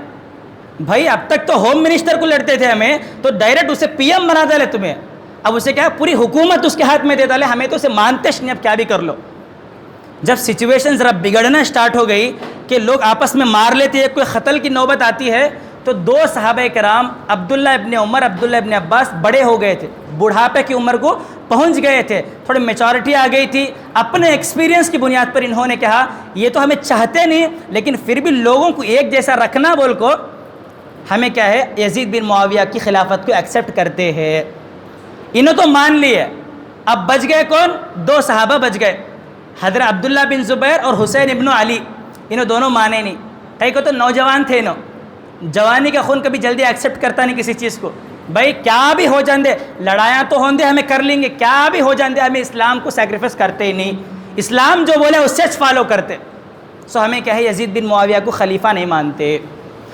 بھائی اب تک تو ہوم منسٹر کو لڑتے تھے ہمیں، تو ڈائریکٹ اسے پی ایم بنا ڈالے تمہیں، اب اسے کیا پوری حکومت اس کے ہاتھ میں دے ڈالے، ہمیں تو اسے مانتے نہیں، اب کیا بھی کر لو۔ جب سچویشن ذرا بگڑنا سٹارٹ ہو گئی کہ لوگ آپس میں مار لیتے ہیں، کوئی قتل کی نوبت آتی ہے، تو 2 صحابہ کرام عبداللہ ابن عمر، عبداللہ ابن عباس بڑے ہو گئے تھے، بڑھاپے کی عمر کو پہنچ گئے تھے، تھوڑی میچورٹی آ گئی تھی۔ اپنے ایکسپیرینس کی بنیاد پر انہوں نے کہا یہ تو ہمیں چاہتے نہیں لیکن پھر بھی لوگوں کو ایک جیسا رکھنا بول کو ہمیں کیا ہے یزید بن معاویہ کی خلافت کو ایکسیپٹ کرتے ہیں۔ انہوں تو مان لیے۔ اب بچ گئے کون؟ 2 صحابہ بچ گئے، حضرت عبداللہ بن زبیر اور حسین ابن علی۔ انہوں دونوں مانے نہیں، کئی کو تو نوجوان تھے، جوانی کا خون کبھی جلدی ایکسیپٹ کرتا نہیں کسی چیز کو۔ بھائی کیا بھی ہو جان دے، لڑائیاں تو ہوں دے ہمیں کر لیں گے، کیا بھی ہو جان دے ہمیں اسلام کو سیکریفائس کرتے ہی نہیں، اسلام جو بولے اس سے فالو کرتے۔ سو ہمیں کیا ہے یزید بن معاویہ کو خلیفہ نہیں مانتے۔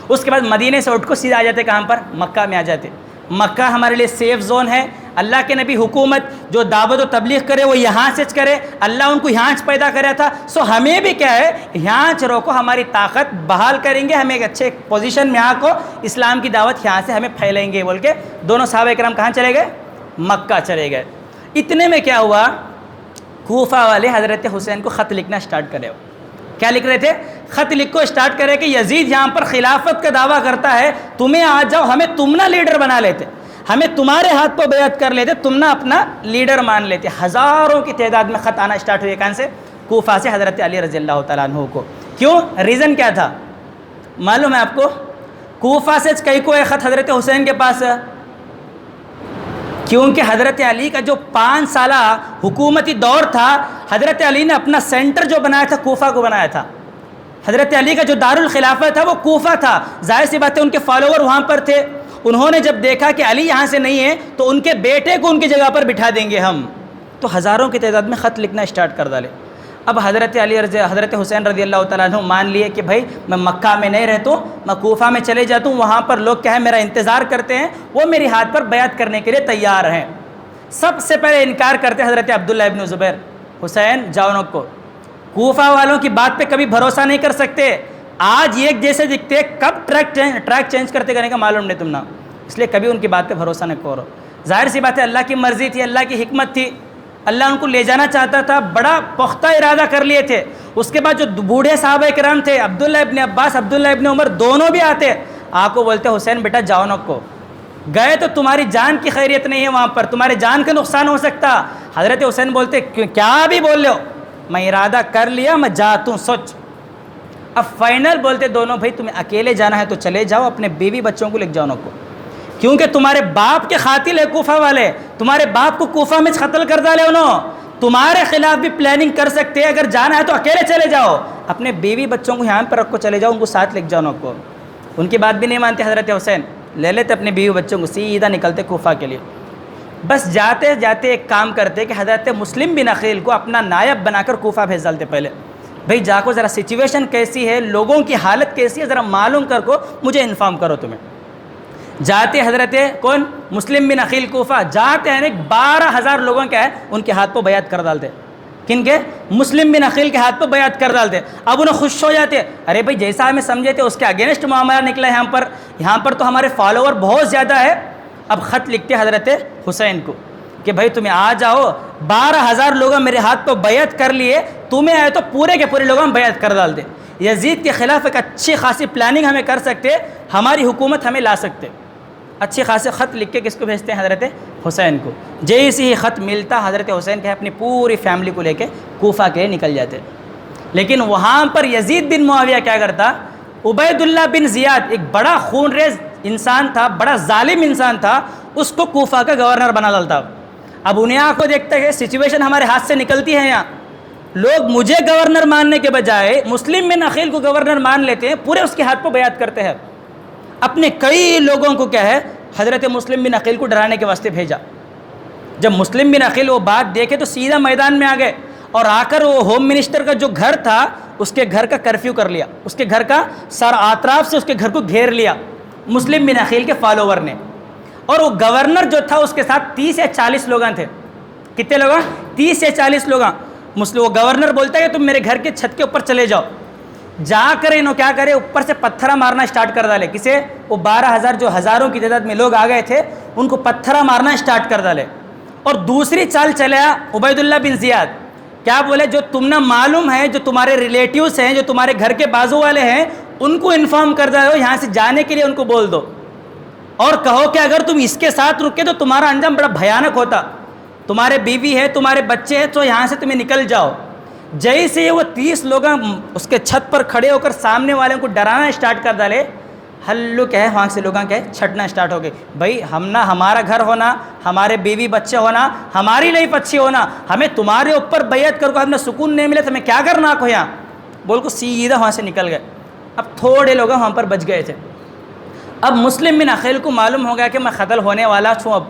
اس کے بعد مدینے سے اٹھ کو سیدھا آ جاتے کہاں پر؟ مکہ میں آ جاتے۔ مکہ ہمارے لیے سیف زون ہے۔ اللہ کے نبی حکومت جو دعوت و تبلیغ کرے وہ یہاں سے کرے، اللہ ان کو یہاں سے پیدا کرا تھا، سو ہمیں بھی کیا ہے یہاں سے روکو، ہماری طاقت بحال کریں گے، ہمیں ایک اچھے پوزیشن میں آ کو اسلام کی دعوت یہاں سے ہمیں پھیلیں گے بول کے دونوں صحابہ کرام کہاں چلے گئے؟ مکہ چلے گئے۔ اتنے میں کیا ہوا، کوفہ والے حضرت حسین کو خط لکھنا سٹارٹ کرے۔ کیا لکھ رہے تھے؟ خط لکھو سٹارٹ کرے کہ یزید یہاں پر خلافت کا دعویٰ کرتا ہے، تمہیں آ جاؤ، ہمیں تم نہ لیڈر بنا لیتے، ہمیں تمہارے ہاتھ پہ بیعت کر لیتے، تم نہ اپنا لیڈر مان لیتے۔ ہزاروں کی تعداد میں خط آنا سٹارٹ ہوئے، کہاں سے؟ کوفہ سے، حضرت علی رضی اللہ تعالیٰ عنہ کو۔ کیوں؟ ریزن کیا تھا معلوم ہے آپ کو؟ کوفہ سے کئی کو ایک خط حضرت حسین کے پاس، کیونکہ حضرت علی کا جو 5 سالہ حکومتی دور تھا، حضرت علی نے اپنا سینٹر جو بنایا تھا کوفہ کو بنایا تھا۔ حضرت علی کا جو دارالخلافہ تھا وہ کوفہ تھا، ظاہر سی بات ہے ان کے فالوور وہاں پر تھے۔ انہوں نے جب دیکھا کہ علی یہاں سے نہیں ہے تو ان کے بیٹے کو ان کی جگہ پر بٹھا دیں گے ہم، تو ہزاروں کی تعداد میں خط لکھنا سٹارٹ کر ڈالے۔ اب حضرت حسین رضی اللہ تعالیٰ عنہ مان لیے کہ بھائی میں مکہ میں نہیں رہتا ہوں، میں کوفہ میں چلے جاتا ہوں، وہاں پر لوگ کیا ہے میرا انتظار کرتے ہیں، وہ میری ہاتھ پر بیعت کرنے کے لیے تیار ہیں۔ سب سے پہلے انکار کرتے حضرت عبداللہ ابن زبیر، حسین جاؤ کو، کوفہ والوں کی بات پہ کبھی بھروسہ نہیں کر سکتے، آج ایک جیسے دکھتے کب ٹریک چینج کرتے کرنے کا معلوم نہیں تم نا، اس لیے کبھی ان کی بات پہ بھروسہ نہ کرو۔ ظاہر سی بات ہے اللہ کی مرضی تھی، اللہ کی حکمت تھی، اللہ ان کو لے جانا چاہتا تھا، بڑا پختہ ارادہ کر لیے تھے۔ اس کے بعد جو بوڑھے صحابہ کرام تھے، عبداللہ ابن عباس، عبداللہ ابن عمر، دونوں بھی آتے، آپ کو بولتے حسین بیٹا جاؤ نہ کو، گئے تو تمہاری جان کی خیریت نہیں ہے، وہاں پر تمہارے جان کا نقصان ہو سکتا۔ حضرت حسین بولتے کیا بھی بول لو، میں ارادہ کر لیا، میں جاتا ہوں سوچ۔ اب فائنل بولتے دونوں بھائی تمہیں اکیلے جانا ہے تو چلے جاؤ، اپنے بیوی بچوں کو لے جاؤ نہ کو، کیونکہ تمہارے باپ کے قاتل ہے کوفہ والے، تمہارے باپ کو کوفہ میں قتل کر ڈالے انہوں، تمہارے خلاف بھی پلاننگ کر سکتے ہیں، اگر جانا ہے تو اکیلے چلے جاؤ، اپنے بیوی بچوں کو یہاں پر رکھ کو چلے جاؤ، ان کو ساتھ لے جاؤ نہ کو۔ ان کی بات بھی نہیں مانتے حضرت حسین، لے لیتے اپنے بیوی بچوں کو، سیدھا نکلتے کوفہ کے لیے۔ بس جاتے جاتے ایک کام کرتے کہ حضرت مسلم بن عقیل کو اپنا نائب بنا کر کوفہ بھیج ڈالتے پہلے، بھائی جا کو ذرا سچویشن کیسی ہے، لوگوں کی حالت کیسی ہے، ذرا معلوم کر کو مجھے انفارم کرو تمہیں۔ جاتے حضرت کون؟ مسلم بن عقیل کوفہ، جاتے ہیں 12,000 لوگوں کا ہے ان کے ہاتھ پہ بیعت کر ڈالتے، کن کے؟ مسلم بن عقیل کے ہاتھ پہ بیعت کر ڈالتے. اب انہیں خوش ہو جاتے, ارے بھائی جیسا ہمیں سمجھے تھے اس کے اگینسٹ معاملہ نکلا ہے یہاں پر تو ہمارے فالوور بہت زیادہ ہے. اب خط لکھتے حضرت حسین کو کہ بھائی تمہیں آ جاؤ, 12,000 لوگ میرے ہاتھ پہ بیعت کر لیے, تمہیں آئے تو پورے کے پورے لوگ ہم بیعت کر ڈال دیں. یزید کے خلاف ایک اچھی خاصی پلاننگ ہمیں کر سکتے, ہماری حکومت ہمیں لا سکتے. اچھے خاصے خط لکھ کے کس کو بھیجتے ہیں؟ حضرت حسین کو. جیسے ہی خط ملتا حضرت حسین کے اپنی پوری فیملی کو لے کے کوفہ کے نکل جاتے. لیکن وہاں پر یزید بن معاویہ کیا کرتا؟ عبید اللہ بن زیاد ایک بڑا خون ریز انسان تھا, بڑا ظالم انسان تھا, اس کو کوفہ کا گورنر بنا ڈالتا. اب انہیں کو دیکھتا ہے سچویشن ہمارے ہاتھ سے نکلتی ہے, یہاں لوگ مجھے گورنر ماننے کے بجائے مسلم بن عقیل کو گورنر مان لیتے ہیں, پورے اس کے ہاتھ پہ بیعت کرتے ہیں. اپنے کئی لوگوں کو کیا ہے حضرت مسلم بن عقیل کو ڈرانے کے واسطے بھیجا. جب مسلم بن عقیل وہ بات دیکھے تو سیدھا میدان میں آ گئے, اور آ کر وہ ہوم منسٹر کا جو گھر تھا اس کے گھر کا کرفیو کر لیا, اس کے گھر کا سر اطراف سے اس کے گھر کو گھیر لیا مسلم بن عقیل کے فالوور نے. اور وہ گورنر جو تھا اس کے ساتھ 30 یا 40 لوگ تھے. کتنے لوگ؟ 30 یا 40 لوگ. وہ گورنر بولتا ہے کہ تم میرے گھر کے چھت کے اوپر چلے جاؤ. جا کر انہوں کیا کرے, اوپر سے پتھرا مارنا اسٹارٹ کر ڈالے. کسے؟ وہ 12,000 جو ہزاروں کی تعداد میں لوگ آ گئے تھے ان کو پتھرا مارنا اسٹارٹ کر ڈالے. اور دوسری چال چلیا عبید اللہ بن زیاد, کیا بولے جو تم نہ معلوم ہے, جو تمہارے ریلیٹیوز ہیں, جو تمہارے گھر کے بازو والے ہیں, ان کو انفارم کر دو, یہاں سے جانے کے لیے ان کو بول دو, اور کہو کہ اگر تم اس کے ساتھ رکے تو تمہارا انجام بڑا بھیانک ہوتا, تمہارے بیوی ہے, تمہارے بچے ہیں, تو یہاں سے تمہیں نکل جاؤ. جیسے وہ 30 لوگ اس کے چھت پر کھڑے ہو کر سامنے والوں کو ڈرانا اسٹارٹ کر ڈالے, ہلو کیا ہے وہاں سے لوگاں کیا ہے چھٹنا اسٹارٹ ہو گئے. بھائی ہم نہ ہمارا گھر ہونا, ہمارے بیوی بچے ہونا, ہماری لائف اچھی ہونا, ہمیں تمہارے اوپر بیعت کر کو ہم نے سکون نہیں ملے تو ہمیں کیا کرنا کو یہاں بول کو سیدھا وہاں سے نکل گئے. اب تھوڑے لوگ وہاں پر بچ گئے تھے. اب مسلم بن عقیل کو معلوم ہو گیا کہ میں قتل ہونے والا چھوں, اب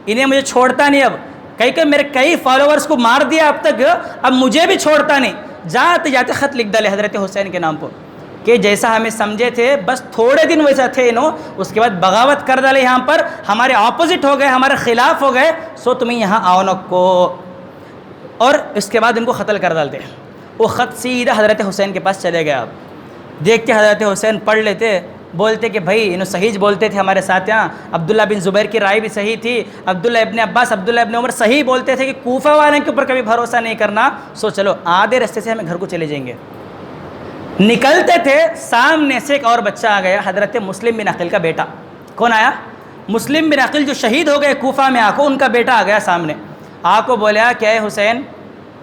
انہیں مجھے چھوڑتا نہیں, اب کہ میرے کئی فالوورز کو مار دیا اب تک, اب مجھے بھی چھوڑتا نہیں. جاتے جاتے خط لکھ ڈالے حضرت حسین کے نام پر کہ جیسا ہمیں سمجھے تھے بس تھوڑے دن ویسا تھے انہوں, اس کے بعد بغاوت کر ڈالے, یہاں پر ہمارے اپوزٹ ہو گئے, ہمارے خلاف ہو گئے, سو تمہیں یہاں آؤ نہ کو. اور اس کے بعد ان کو قتل کر ڈالتے. وہ خط سیدھا حضرت حسین کے پاس چلے گیا. اب دیکھ کے حضرت حسین پڑھ لیتے, بولتے کہ بھائی انہوں صحیح بولتے تھے ہمارے ساتھ, یہاں عبداللہ بن زبیر کی رائے بھی صحیح تھی, عبداللہ ابن عباس, عبداللہ ابن عمر صحیح بولتے تھے کہ کوفہ والے کے اوپر کبھی بھروسہ نہیں کرنا, سو چلو آدھے راستے سے ہمیں گھر کو چلے جائیں گے. نکلتے تھے, سامنے سے ایک اور بچہ آ گیا, حضرت مسلم بن عقیل کا بیٹا. کون آیا؟ مسلم بن عقیل جو شہید ہو گئے کوفہ میں, آ کو ان کا بیٹا آ گیا سامنے. آ کو بولا کہ اے حسین,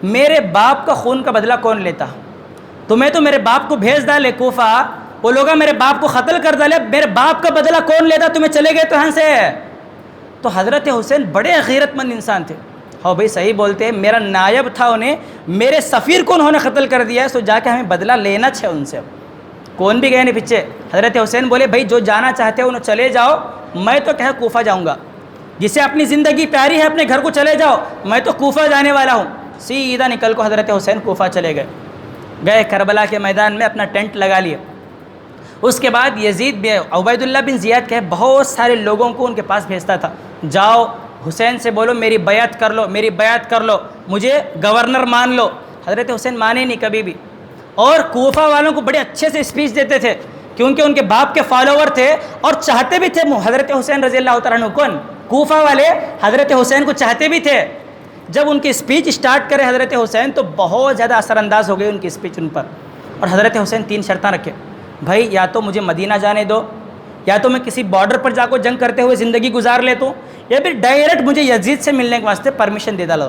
میرے باپ کا خون کا بدلہ کون لیتا؟ تمہیں تو میرے باپ کو بھیج ڈالے کوفہ, وہ لوگ میرے باپ کو قتل کر ڈالے, میرے باپ کا بدلہ کون لیتا؟ تمہیں چلے گئے تو یہاں سے. تو حضرت حسین بڑے غیرت مند انسان تھے. ہاں بھائی صحیح بولتے ہیں, میرا نائب تھا, انہیں میرے سفیر کو انہوں نے قتل کر دیا ہے, سو جا کے ہمیں بدلہ لینا چاہے ان سے. کون بھی گئے نہیں پیچھے. حضرت حسین بولے بھائی جو جانا چاہتے ہو انہوں چلے جاؤ, میں تو کہا کوفہ جاؤں گا. جسے اپنی زندگی پیاری ہے اپنے گھر کو چلے جاؤ, میں تو کوفہ جانے والا ہوں. سیدھا نکل کو حضرت حسین کوفہ چلے گئے. گئے کربلا کے میدان میں اپنا ٹینٹ لگا لیے. اس کے بعد یزید عبید اللہ بن زیاد کے بہت سارے لوگوں کو ان کے پاس بھیجتا تھا, جاؤ حسین سے بولو میری بیعت کر لو, میری بیعت کر لو, مجھے گورنر مان لو. حضرت حسین مانے نہیں کبھی بھی, اور کوفہ والوں کو بڑے اچھے سے اسپیچ دیتے تھے, کیونکہ ان کے باپ کے فالوور تھے اور چاہتے بھی تھے حضرت حسین رضی اللہ تعالیٰ عنہ. کون؟ کوفہ والے حضرت حسین کو چاہتے بھی تھے. جب ان کی اسپیچ اسٹارٹ کرے حضرت حسین تو بہت زیادہ اثر انداز ہو گئی ان کی اسپیچ ان پر. اور حضرت حسین 3 شرطیں رکھے, بھائی یا تو مجھے مدینہ جانے دو, یا تو میں کسی بارڈر پر جا کو جنگ کرتے ہوئے زندگی گزار لیتا ہوں, یا پھر ڈائریکٹ مجھے یزید سے ملنے کے واسطے پرمیشن دے ڈالو.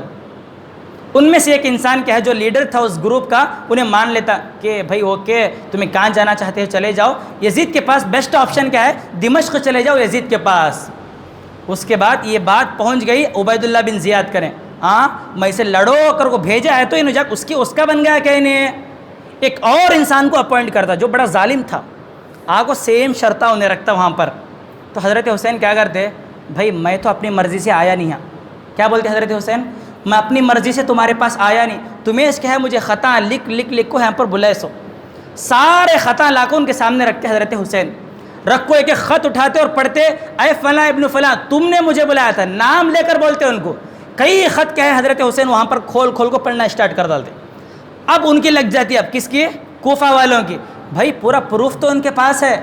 ان میں سے ایک انسان کیا ہے جو لیڈر تھا اس گروپ کا, انہیں مان لیتا کہ بھائی اوکے تمہیں کہاں جانا چاہتے ہو چلے جاؤ, یزید کے پاس بیسٹ آپشن کیا ہے, دمشق چلے جاؤ یزید کے پاس. اس کے بعد یہ بات پہنچ گئی عبید اللہ بن زیاد کریں, ہاں میں اسے لڑو کر کو بھیجا ہے, تو انہوں جا اس کا بن گیا کہ انہیں ایک اور انسان کو اپوائنٹ کرتا جو بڑا ظالم تھا, کو سیم شرطہ انہیں رکھتا وہاں پر. تو حضرت حسین کیا کرتے, بھائی میں تو اپنی مرضی سے آیا نہیں ہاں. کیا بولتے حضرت حسین, میں اپنی مرضی سے تمہارے پاس آیا نہیں, تمہیں اس کے ہے مجھے خطا لکھ کو یہاں پر بلائے. سو سارے خطا لا کو ان کے سامنے رکھتے حضرت حسین, رکھ کو ایک ایک خط اٹھاتے اور پڑھتے, اے فلاں ابن فلاں تم نے مجھے بلایا تھا, نام لے کر بولتے ان کو کئی خط کہے حضرت حسین وہاں پر کھول کھول کو پڑھنا اسٹارٹ کر ڈالتے. اب ان کی لگ جاتی ہے، اب کس کی؟ کوفہ والوں کی. بھائی پورا پروف تو ان کے پاس ہے،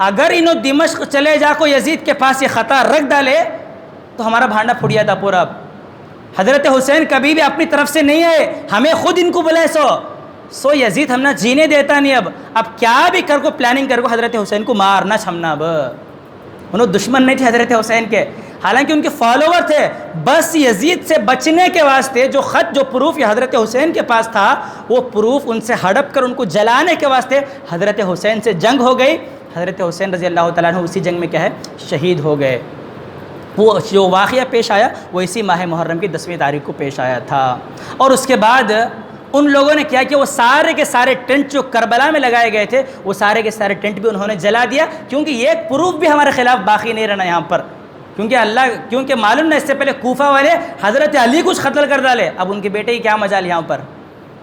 اگر انہوں دمشق چلے جا کو یزید کے پاس یہ خطا رکھ ڈالے تو ہمارا بھانڈا پھٹ جاتا پورا. اب حضرت حسین کبھی بھی اپنی طرف سے نہیں ہے، ہمیں خود ان کو بلائے سو یزید ہم نہ جینے دیتا نہیں. اب کیا بھی کر کو پلاننگ کر کو حضرت حسین کو مارنا چھمنا. اب انہوں دشمن نہیں تھے حضرت حسین کے، حالانکہ ان کے فالوور تھے. بس یزید سے بچنے کے واسطے جو خط جو پروف یہ حضرت حسین کے پاس تھا، وہ پروف ان سے ہڑپ کر ان کو جلانے کے واسطے حضرت حسین سے جنگ ہو گئی. حضرت حسین رضی اللہ تعالیٰ عنہ اسی جنگ میں کیا ہے شہید ہو گئے. وہ جو واقعہ پیش آیا وہ اسی ماہ محرم کی 10ویں تاریخ کو پیش آیا تھا. اور اس کے بعد ان لوگوں نے کیا کہ وہ سارے کے سارے ٹینٹ جو کربلا میں لگائے گئے تھے وہ سارے کے سارے ٹینٹ بھی انہوں نے جلا دیا، کیونکہ یہ ایک پروف بھی ہمارے خلاف باقی نہیں رہنا یہاں پر. کیونکہ معلوم نہ اس سے پہلے کوفہ والے حضرت علی کچھ قتل کر ڈالے، اب ان کے بیٹے کی کیا مجال یہاں پر.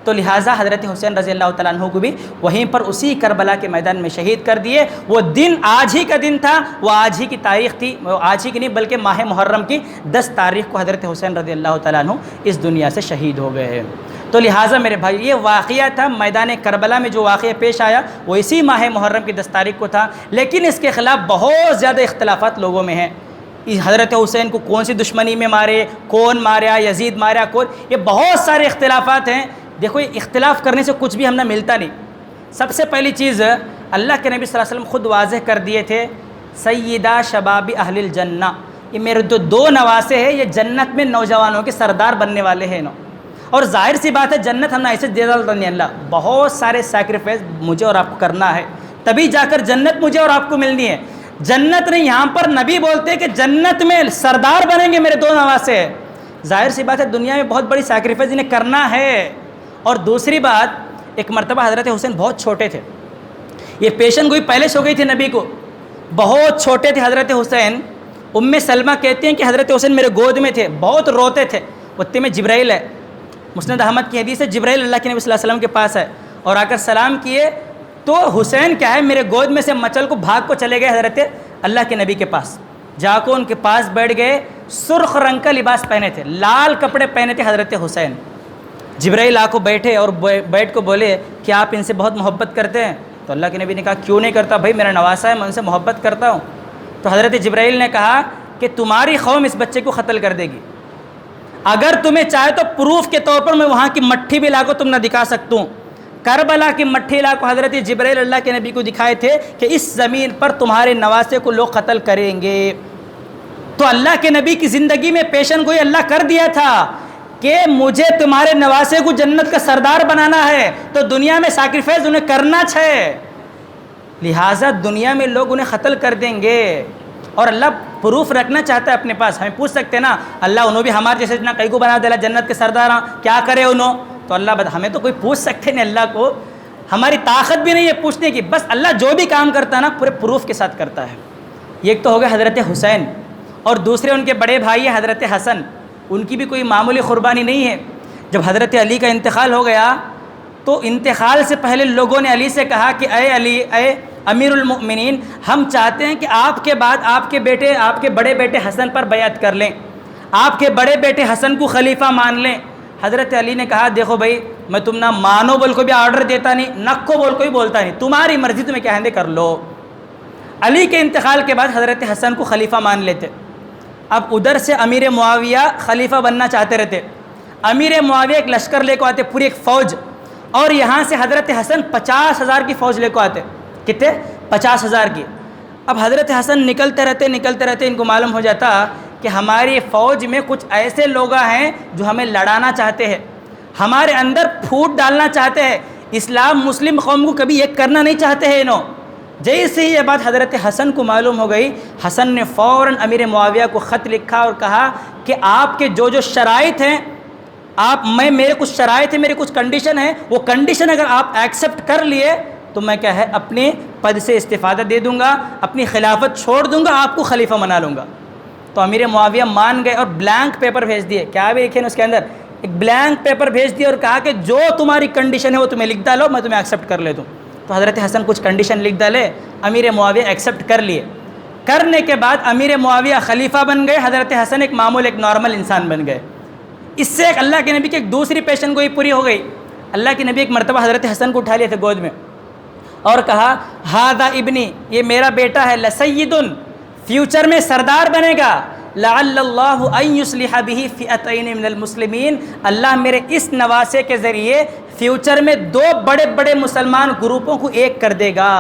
تو لہٰذا حضرت حسین رضی اللہ تعالیٰ عنہ کو بھی وہیں پر اسی کربلا کے میدان میں شہید کر دیے. وہ دن آج ہی کا دن تھا، وہ آج ہی کی تاریخ تھی، وہ آج ہی کی نہیں بلکہ ماہ محرم کی 10 تاریخ کو حضرت حسین رضی اللہ تعالیٰ عنہ اس دنیا سے شہید ہو گئے ہیں. تو لہٰذا میرے بھائی یہ واقعہ تھا میدان کربلا میں جو واقعہ پیش آیا وہ اسی ماہ محرم کی 10 تاریخ کو تھا. لیکن اس کے خلاف بہت زیادہ اختلافات لوگوں میں ہیں. حضرت حسین کو کون سی دشمنی میں مارے، کون مارا، یزید مارا کون، یہ بہت سارے اختلافات ہیں. دیکھو یہ اختلاف کرنے سے کچھ بھی ہم نہ ملتا نہیں. سب سے پہلی چیز اللہ کے نبی صلی اللہ علیہ وسلم خود واضح کر دیے تھے، سیدہ شباب اہل الجنہ، یہ میرے دو نواسے ہیں، یہ جنت میں نوجوانوں کے سردار بننے والے ہیں. اور ظاہر سی بات ہے جنت ہم نہ ایسے دے ڈالتا نہیں. اللہ بہت سارے سیکریفائس مجھے اور آپ کو کرنا ہے، تبھی جا کر جنت مجھے اور آپ کو ملنی ہے. جنت نہیں، یہاں پر نبی بولتے ہیں کہ جنت میں سردار بنیں گے میرے 2 نواسے. ظاہر سی بات ہے دنیا میں بہت بڑی سیکریفائس انہیں کرنا ہے. اور دوسری بات، ایک مرتبہ حضرت حسین بہت چھوٹے تھے، یہ پیشن گوئی پہلے سے ہو گئی تھی نبی کو، بہت چھوٹے تھے حضرت حسین. ام سلمہ کہتی ہیں کہ حضرت حسین میرے گود میں تھے، بہت روتے تھے. اتنے میں جبرائیل ہے، مسند احمد کی حدیث ہے، جبرائیل اللہ کے نبی صلی اللہ علیہ وسلم کے پاس ہے اور آ کر سلام کیے تو حسین کیا ہے میرے گود میں سے مچل کو بھاگ کو چلے گئے حضرت اللہ کے نبی کے پاس. جا کو ان کے پاس بیٹھ گئے. سرخ رنگ کا لباس پہنے تھے، لال کپڑے پہنے تھے حضرت حسین. جبرائیل آ کو بیٹھے اور بیٹھ کو بولے کہ آپ ان سے بہت محبت کرتے ہیں؟ تو اللہ کے نبی نے کہا کیوں نہیں کرتا بھائی، میرا نواسا ہے، میں ان سے محبت کرتا ہوں. تو حضرت جبرائیل نے کہا کہ تمہاری قوم اس بچے کو قتل کر دے گی، اگر تمہیں چاہے تو پروف کے طور پر میں وہاں کی مٹھی بھی لا کو تم نہ دکھا سکتا ہوں. کربلا کی مٹھی لا کو حضرت جبرائیل اللہ کے نبی کو دکھائے تھے کہ اس زمین پر تمہارے نواسے کو لوگ قتل کریں گے. تو اللہ کے نبی کی زندگی میں پیشن گوئی اللہ کر دیا تھا کہ مجھے تمہارے نواسے کو جنت کا سردار بنانا ہے تو دنیا میں سیکریفائس انہیں کرنا ہے، لہٰذا دنیا میں لوگ انہیں قتل کر دیں گے. اور اللہ پروف رکھنا چاہتا ہے اپنے پاس. ہمیں پوچھ سکتے ہیں نا اللہ انہوں بھی ہمارے جیسے اتنا کئی کو بنا دے جنت کے سردار کیا کرے انہوں. تو اللہ ہمیں تو کوئی پوچھ سکتے نہیں، اللہ کو ہماری طاقت بھی نہیں ہے پوچھنے کی. بس اللہ جو بھی کام کرتا ہے نا پورے پروف کے ساتھ کرتا ہے. یہ ایک تو ہو گیا حضرت حسین، اور دوسرے ان کے بڑے بھائی ہیں حضرت حسن. ان کی بھی کوئی معمولی قربانی نہیں ہے. جب حضرت علی کا انتقال ہو گیا تو انتقال سے پہلے لوگوں نے علی سے کہا کہ اے علی، اے امیر المؤمنین، ہم چاہتے ہیں کہ آپ کے بعد آپ کے بیٹے، آپ کے بڑے بیٹے حسن پر بیعت کر لیں، آپ کے بڑے بیٹے حسن کو خلیفہ مان لیں. حضرت علی نے کہا دیکھو بھائی میں تم نہ مانو بول کو بھی آرڈر دیتا نہیں، نکو بول کو بھی بولتا نہیں، تمہاری مرضی تمہیں کیا ہے کر لو. علی کے انتقال کے بعد حضرت حسن کو خلیفہ مان لیتے. اب ادھر سے امیر معاویہ خلیفہ بننا چاہتے رہتے. امیر معاویہ ایک لشکر لے کو آتے، پوری ایک فوج، اور یہاں سے حضرت حسن 50,000 کی فوج لے کو آتے. کتنے؟ 50,000 کی. اب حضرت حسن نکلتے رہتے ان کو معلوم ہو جاتا کہ ہماری فوج میں کچھ ایسے لوگ ہیں جو ہمیں لڑانا چاہتے ہیں، ہمارے اندر پھوٹ ڈالنا چاہتے ہیں، اسلام مسلم قوم کو کبھی ایک کرنا نہیں چاہتے ہیں انہوں. جیسے ہی یہ بات حضرت حسن کو معلوم ہو گئی، حسن نے فوراً امیر معاویہ کو خط لکھا اور کہا کہ آپ کے جو شرائط ہیں، میرے کچھ شرائط ہیں، میرے کچھ کنڈیشن ہیں، وہ کنڈیشن اگر آپ ایکسیپٹ کر لیے تو میں کیا ہے اپنے پد سے استفادہ دے دوں گا، اپنی خلافت چھوڑ دوں گا، آپ کو خلیفہ بنا لوں گا. تو امیر معاویہ مان گئے اور بلینک پیپر بھیج دیے. کیا بھی لکھے نا اس کے اندر؟ ایک بلینک پیپر بھیج دیے اور کہا کہ جو تمہاری کنڈیشن ہے وہ تمہیں لکھ ڈالو، میں تمہیں ایکسیپٹ کر لیتا ہوں. تو حضرت حسن کچھ کنڈیشن لکھ ڈالے، امیر معاویہ ایکسیپٹ کر لیے. کرنے کے بعد امیر معاویہ خلیفہ بن گئے، حضرت حسن ایک معمول ایک نارمل انسان بن گئے. اس سے ایک اللہ کے نبی کی ایک دوسری پیشن گوئی پوری ہو گئی. اللہ کے نبی ایک مرتبہ حضرت حسن کو اٹھا لیے تھے گود میں اور کہا ہذا ابنی، یہ میرا بیٹا ہے، لسید، فیوچر میں سردار بنے گا، لعل اللہ ان یصلح بہ فئتین من المسلمین، اللہ میرے اس نواسے کے ذریعے فیوچر میں 2 بڑے بڑے مسلمان گروپوں کو ایک کر دے گا.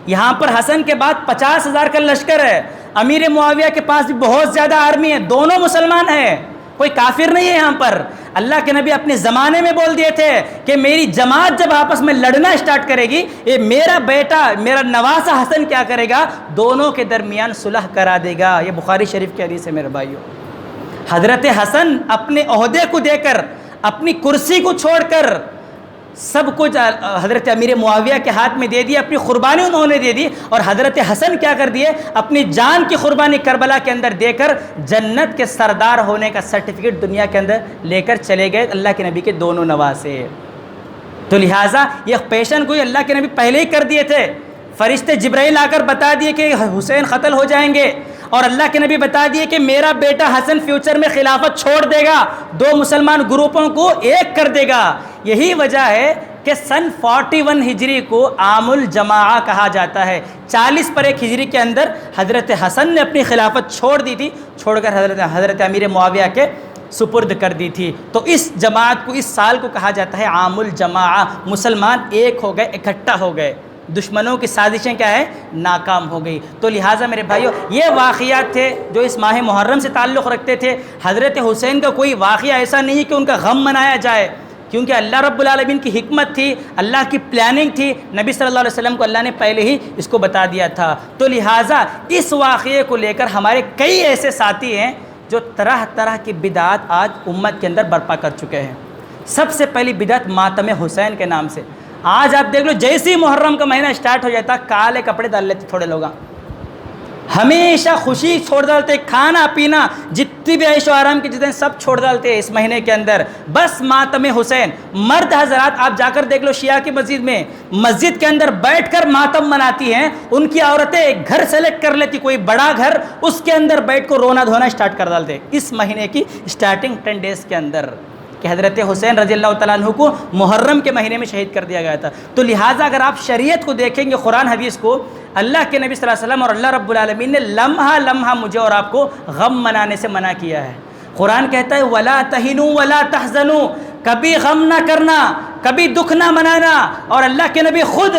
یہاں پر حسن کے بعد 50,000 کا لشکر ہے، امیر معاویہ کے پاس بھی بہت زیادہ آرمی ہے، دونوں مسلمان ہیں، کوئی کافر نہیں ہے. یہاں پر اللہ کے نبی اپنے زمانے میں بول دیے تھے کہ میری جماعت جب آپس میں لڑنا اسٹارٹ کرے گی، یہ میرا بیٹا میرا نواسا حسن کیا کرے گا، دونوں کے درمیان صلح کرا دے گا. یہ بخاری شریف کی حدیث ہے میرے بھائیو. حضرت حسن اپنے عہدے کو دے کر، اپنی کرسی کو چھوڑ کر سب کچھ حضرت امیر معاویہ کے ہاتھ میں دے دیا، اپنی قربانی انہوں نے دے دی. اور حضرت حسن کیا کر دیے، اپنی جان کی قربانی کربلا کے اندر دے کر جنت کے سردار ہونے کا سرٹیفکیٹ دنیا کے اندر لے کر چلے گئے اللہ کے نبی کے دونوں نواسے. تو لہٰذا یہ پیشن گوئی اللہ کے نبی پہلے ہی کر دیے تھے. فرشتے جبرائیل آ کر بتا دیے کہ حسین قتل ہو جائیں گے، اور اللہ کے نبی بتا دیے کہ میرا بیٹا حسن فیوچر میں خلافت چھوڑ دے گا، 2 مسلمان گروپوں کو ایک کر دے گا. یہی وجہ ہے کہ سن 41 ہجری کو عام الجماعہ کہا جاتا ہے. 40 پر 1 ہجری کے اندر حضرت حسن نے اپنی خلافت چھوڑ دی تھی، چھوڑ کر حضرت امیر معاویہ کے سپرد کر دی تھی. تو اس جماعت کو، اس سال کو کہا جاتا ہے عام الجماعہ. مسلمان ایک ہو گئے، اکٹھا ہو گئے، دشمنوں کی سازشیں کیا ہے، ناکام ہو گئی. تو لہٰذا میرے بھائیو یہ واقعات تھے جو اس ماہ محرم سے تعلق رکھتے تھے. حضرت حسین کا کوئی واقعہ ایسا نہیں ہے کہ ان کا غم منایا جائے، کیونکہ اللہ رب العالمین کی حکمت تھی، اللہ کی پلاننگ تھی. نبی صلی اللہ علیہ وسلم کو اللہ نے پہلے ہی اس کو بتا دیا تھا. تو لہٰذا اس واقعے کو لے کر ہمارے کئی ایسے ساتھی ہیں جو طرح طرح کی بدعات آج امت کے اندر برپا کر چکے ہیں. سب سے پہلی بدعت ماتم حسین کے نام سے. آج آپ دیکھ لو، جیسے ہی محرم کا مہینہ اسٹارٹ ہو جاتا کالے کپڑے ڈال لیتے تھوڑے لوگ، ہمیشہ خوشی چھوڑ ڈالتے، کھانا پینا جتنی بھی عیش و آرام کی چیزیں سب چھوڑ ڈالتے ہیں اس مہینے کے اندر، بس ماتم حسین. مرد حضرات آپ جا کر دیکھ لو شیعہ کی مسجد میں، مسجد کے اندر بیٹھ کر ماتم مناتی ہیں. ان کی عورتیں ایک گھر سلیکٹ کر لیتی، کوئی بڑا گھر، اس کے اندر بیٹھ کر رونا دھونا اسٹارٹ کر ڈالتے اس مہینے کی اسٹارٹنگ 10 ڈیز کے اندر، کہ حضرت حسین رضی اللہ تعالیٰ عنہ کو محرم کے مہینے میں شہید کر دیا گیا تھا. تو لہٰذا اگر آپ شریعت کو دیکھیں گے، قرآن حدیث کو، اللہ کے نبی صلی اللہ علیہ وسلم اور اللہ رب العالمین نے لمحہ لمحہ مجھے اور آپ کو غم منانے سے منع کیا ہے. قرآن کہتا ہے وَلَا تَهِنُوا وَلَا تَحْزَنُوا، کبھی غم نہ کرنا، کبھی دکھ نہ منانا. اور اللہ کے نبی خود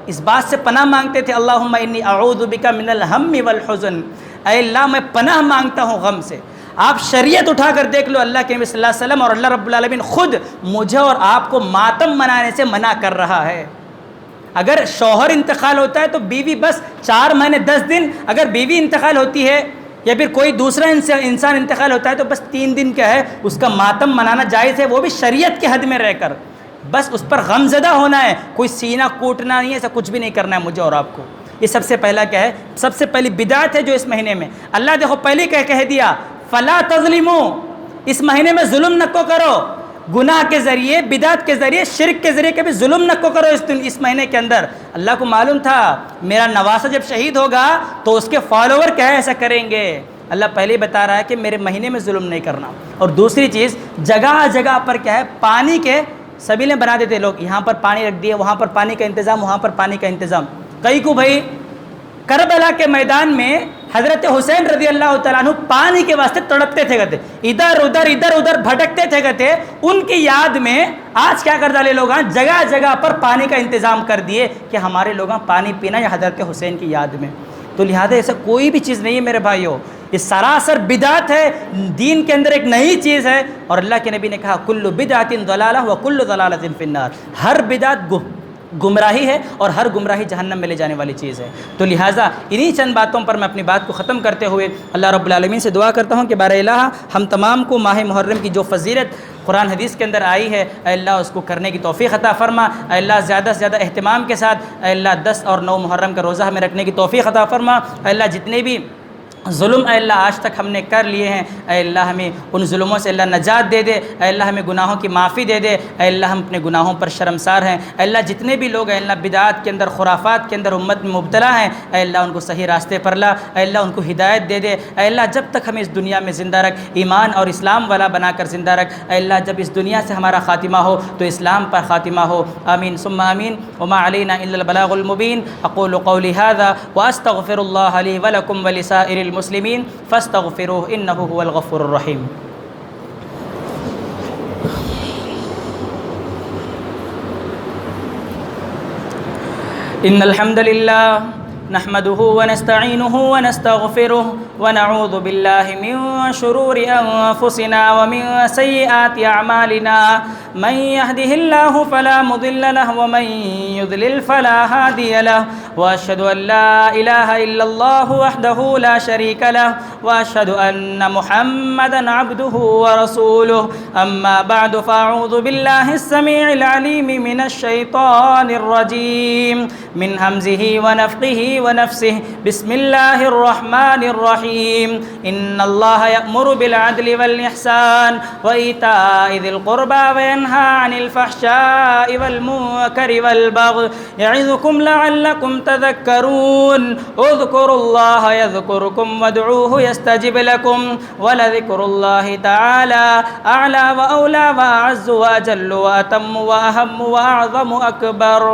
اس بات سے پناہ مانگتے تھے، اللہم انی اعوذ بک من الہم والحزن، اے اللہ میں پناہ مانگتا ہوں غم سے. آپ شریعت اٹھا کر دیکھ لو، اللہ کے نبی صلی اللہ علیہ وسلم اور اللہ رب العالمین خود مجھے اور آپ کو ماتم منانے سے منع کر رہا ہے. اگر شوہر انتقال ہوتا ہے تو بیوی بس 4 مہینے 10 دن، اگر بیوی انتقال ہوتی ہے یا پھر کوئی دوسرا انسان انتقال ہوتا ہے تو بس 3 دن کیا ہے اس کا ماتم منانا جائز ہے، وہ بھی شریعت کے حد میں رہ کر. بس اس پر غم زدہ ہونا ہے، کوئی سینہ کوٹنا نہیں ہے، ایسا کچھ بھی نہیں کرنا ہے مجھے اور آپ کو. یہ سب سے پہلا کیا ہے، سب سے پہلی بدعت ہے جو اس مہینے میں اللہ دیکھو پہلے کہہ دیا فلا تظلموا، اس مہینے میں ظلم نہ کو کرو. گناہ کے ذریعے، بدعت کے ذریعے، شرک کے ذریعے کبھی ظلم نہ کو کرو اس مہینے کے اندر. اللہ کو معلوم تھا میرا نواسا جب شہید ہوگا تو اس کے فالوور کیا ہے ایسا کریں گے. اللہ پہلے ہی بتا رہا ہے کہ میرے مہینے میں ظلم نہیں کرنا. اور دوسری چیز، جگہ جگہ پر کیا ہے پانی کے سبیلیں بنا دیتے لوگ، یہاں پر پانی رکھ دیے، وہاں پر پانی کا انتظام، وہاں پر پانی کا انتظام. کئی کو بھائی کربلا کے میدان میں حضرت حسین رضی اللہ تعالیٰ عنہ پانی کے واسطے تڑپتے تھے کہتے، ادھر ادھر بھٹکتے تھے کہتے. ان کی یاد میں آج کیا کر ڈالے لوگ، جگہ جگہ پر پانی کا انتظام کر دیے کہ ہمارے لوگ پانی پینا یا حضرت حسین کی یاد میں. تو لہٰذا ایسا کوئی بھی چیز نہیں ہے میرے بھائیوں، یہ سراسر بدعت ہے، دین کے اندر ایک نئی چیز ہے. اور اللہ کے نبی نے کہا کل بدعت ضلالہ وکل ضلالۃ فی النار، ہر بدعت گمراہی ہے اور ہر گمراہی جہنم میں لے جانے والی چیز ہے. تو لہٰذا انہی چند باتوں پر میں اپنی بات کو ختم کرتے ہوئے اللہ رب العالمین سے دعا کرتا ہوں کہ بارہ الہ ہم تمام کو ماہ محرم کی جو فضیلت قرآن حدیث کے اندر آئی ہے، اے اللہ اس کو کرنے کی توفیق عطا فرما. اے اللہ زیادہ سے زیادہ اہتمام کے ساتھ اے اللہ 10 اور 9 محرم کا روزہ ہمیں رکھنے کی توفیق عطا فرما. اے اللہ جتنے بھی ظلم اے اللہ آج تک ہم نے کر لیے ہیں، اے اللہ ہمیں ان ظلموں سے اللہ نجات دے دے، اے اللہ ہمیں گناہوں کی معافی دے دے، اے اللہ ہم اپنے گناہوں پر شرمسار ہیں، اے اللہ جتنے بھی لوگ اے اللہ بدعات کے اندر، خرافات کے اندر امت میں مبتلا ہیں، اے اللہ ان کو صحیح راستے پر لا، اے اللہ ان کو ہدایت دے دے، اے اللہ جب تک ہمیں اس دنیا میں زندہ رکھ، ایمان اور اسلام والا بنا کر زندہ رکھ، اے اللہ جب اس دنیا سے ہمارا خاتمہ ہو تو اسلام پر خاتمہ ہو، آمین ثم آمین، وما علینا الا البلاغ المبین۔ اقول قولی ھذا واستغفر اللہ لی ولکم ولسائر المسلمین فاستغفروه انه هو الغفور الرحیم۔ ان الحمد للہ نحمده ونستعینه ونستغفره ونعوذ باللہ من شرور انفسنا ومن سیئات اعمالنا، من يهده الله فلا مضل له ومن يضلل فلا هادي له، واشهد ان لا اله الا الله وحده لا شريك له، واشهد ان محمدا عبده ورسوله، اما بعد فاعوذ بالله السميع العليم من الشيطان الرجيم، من همزه ونفخه ونفسه، بسم الله الرحمن الرحيم، ان الله يأمر بالعدل والإحسان وإيتاء ذي القربى وينهى عن الفحشاء والمنكر والبغي يعظكم لعلكم تذكرون، اذكروا الله يذكركم وادعوه يستجب لكم، ولذكر الله تعالى أعلى وأولى وأعز وأجل وأتم وأهم وأعظم أكبر۔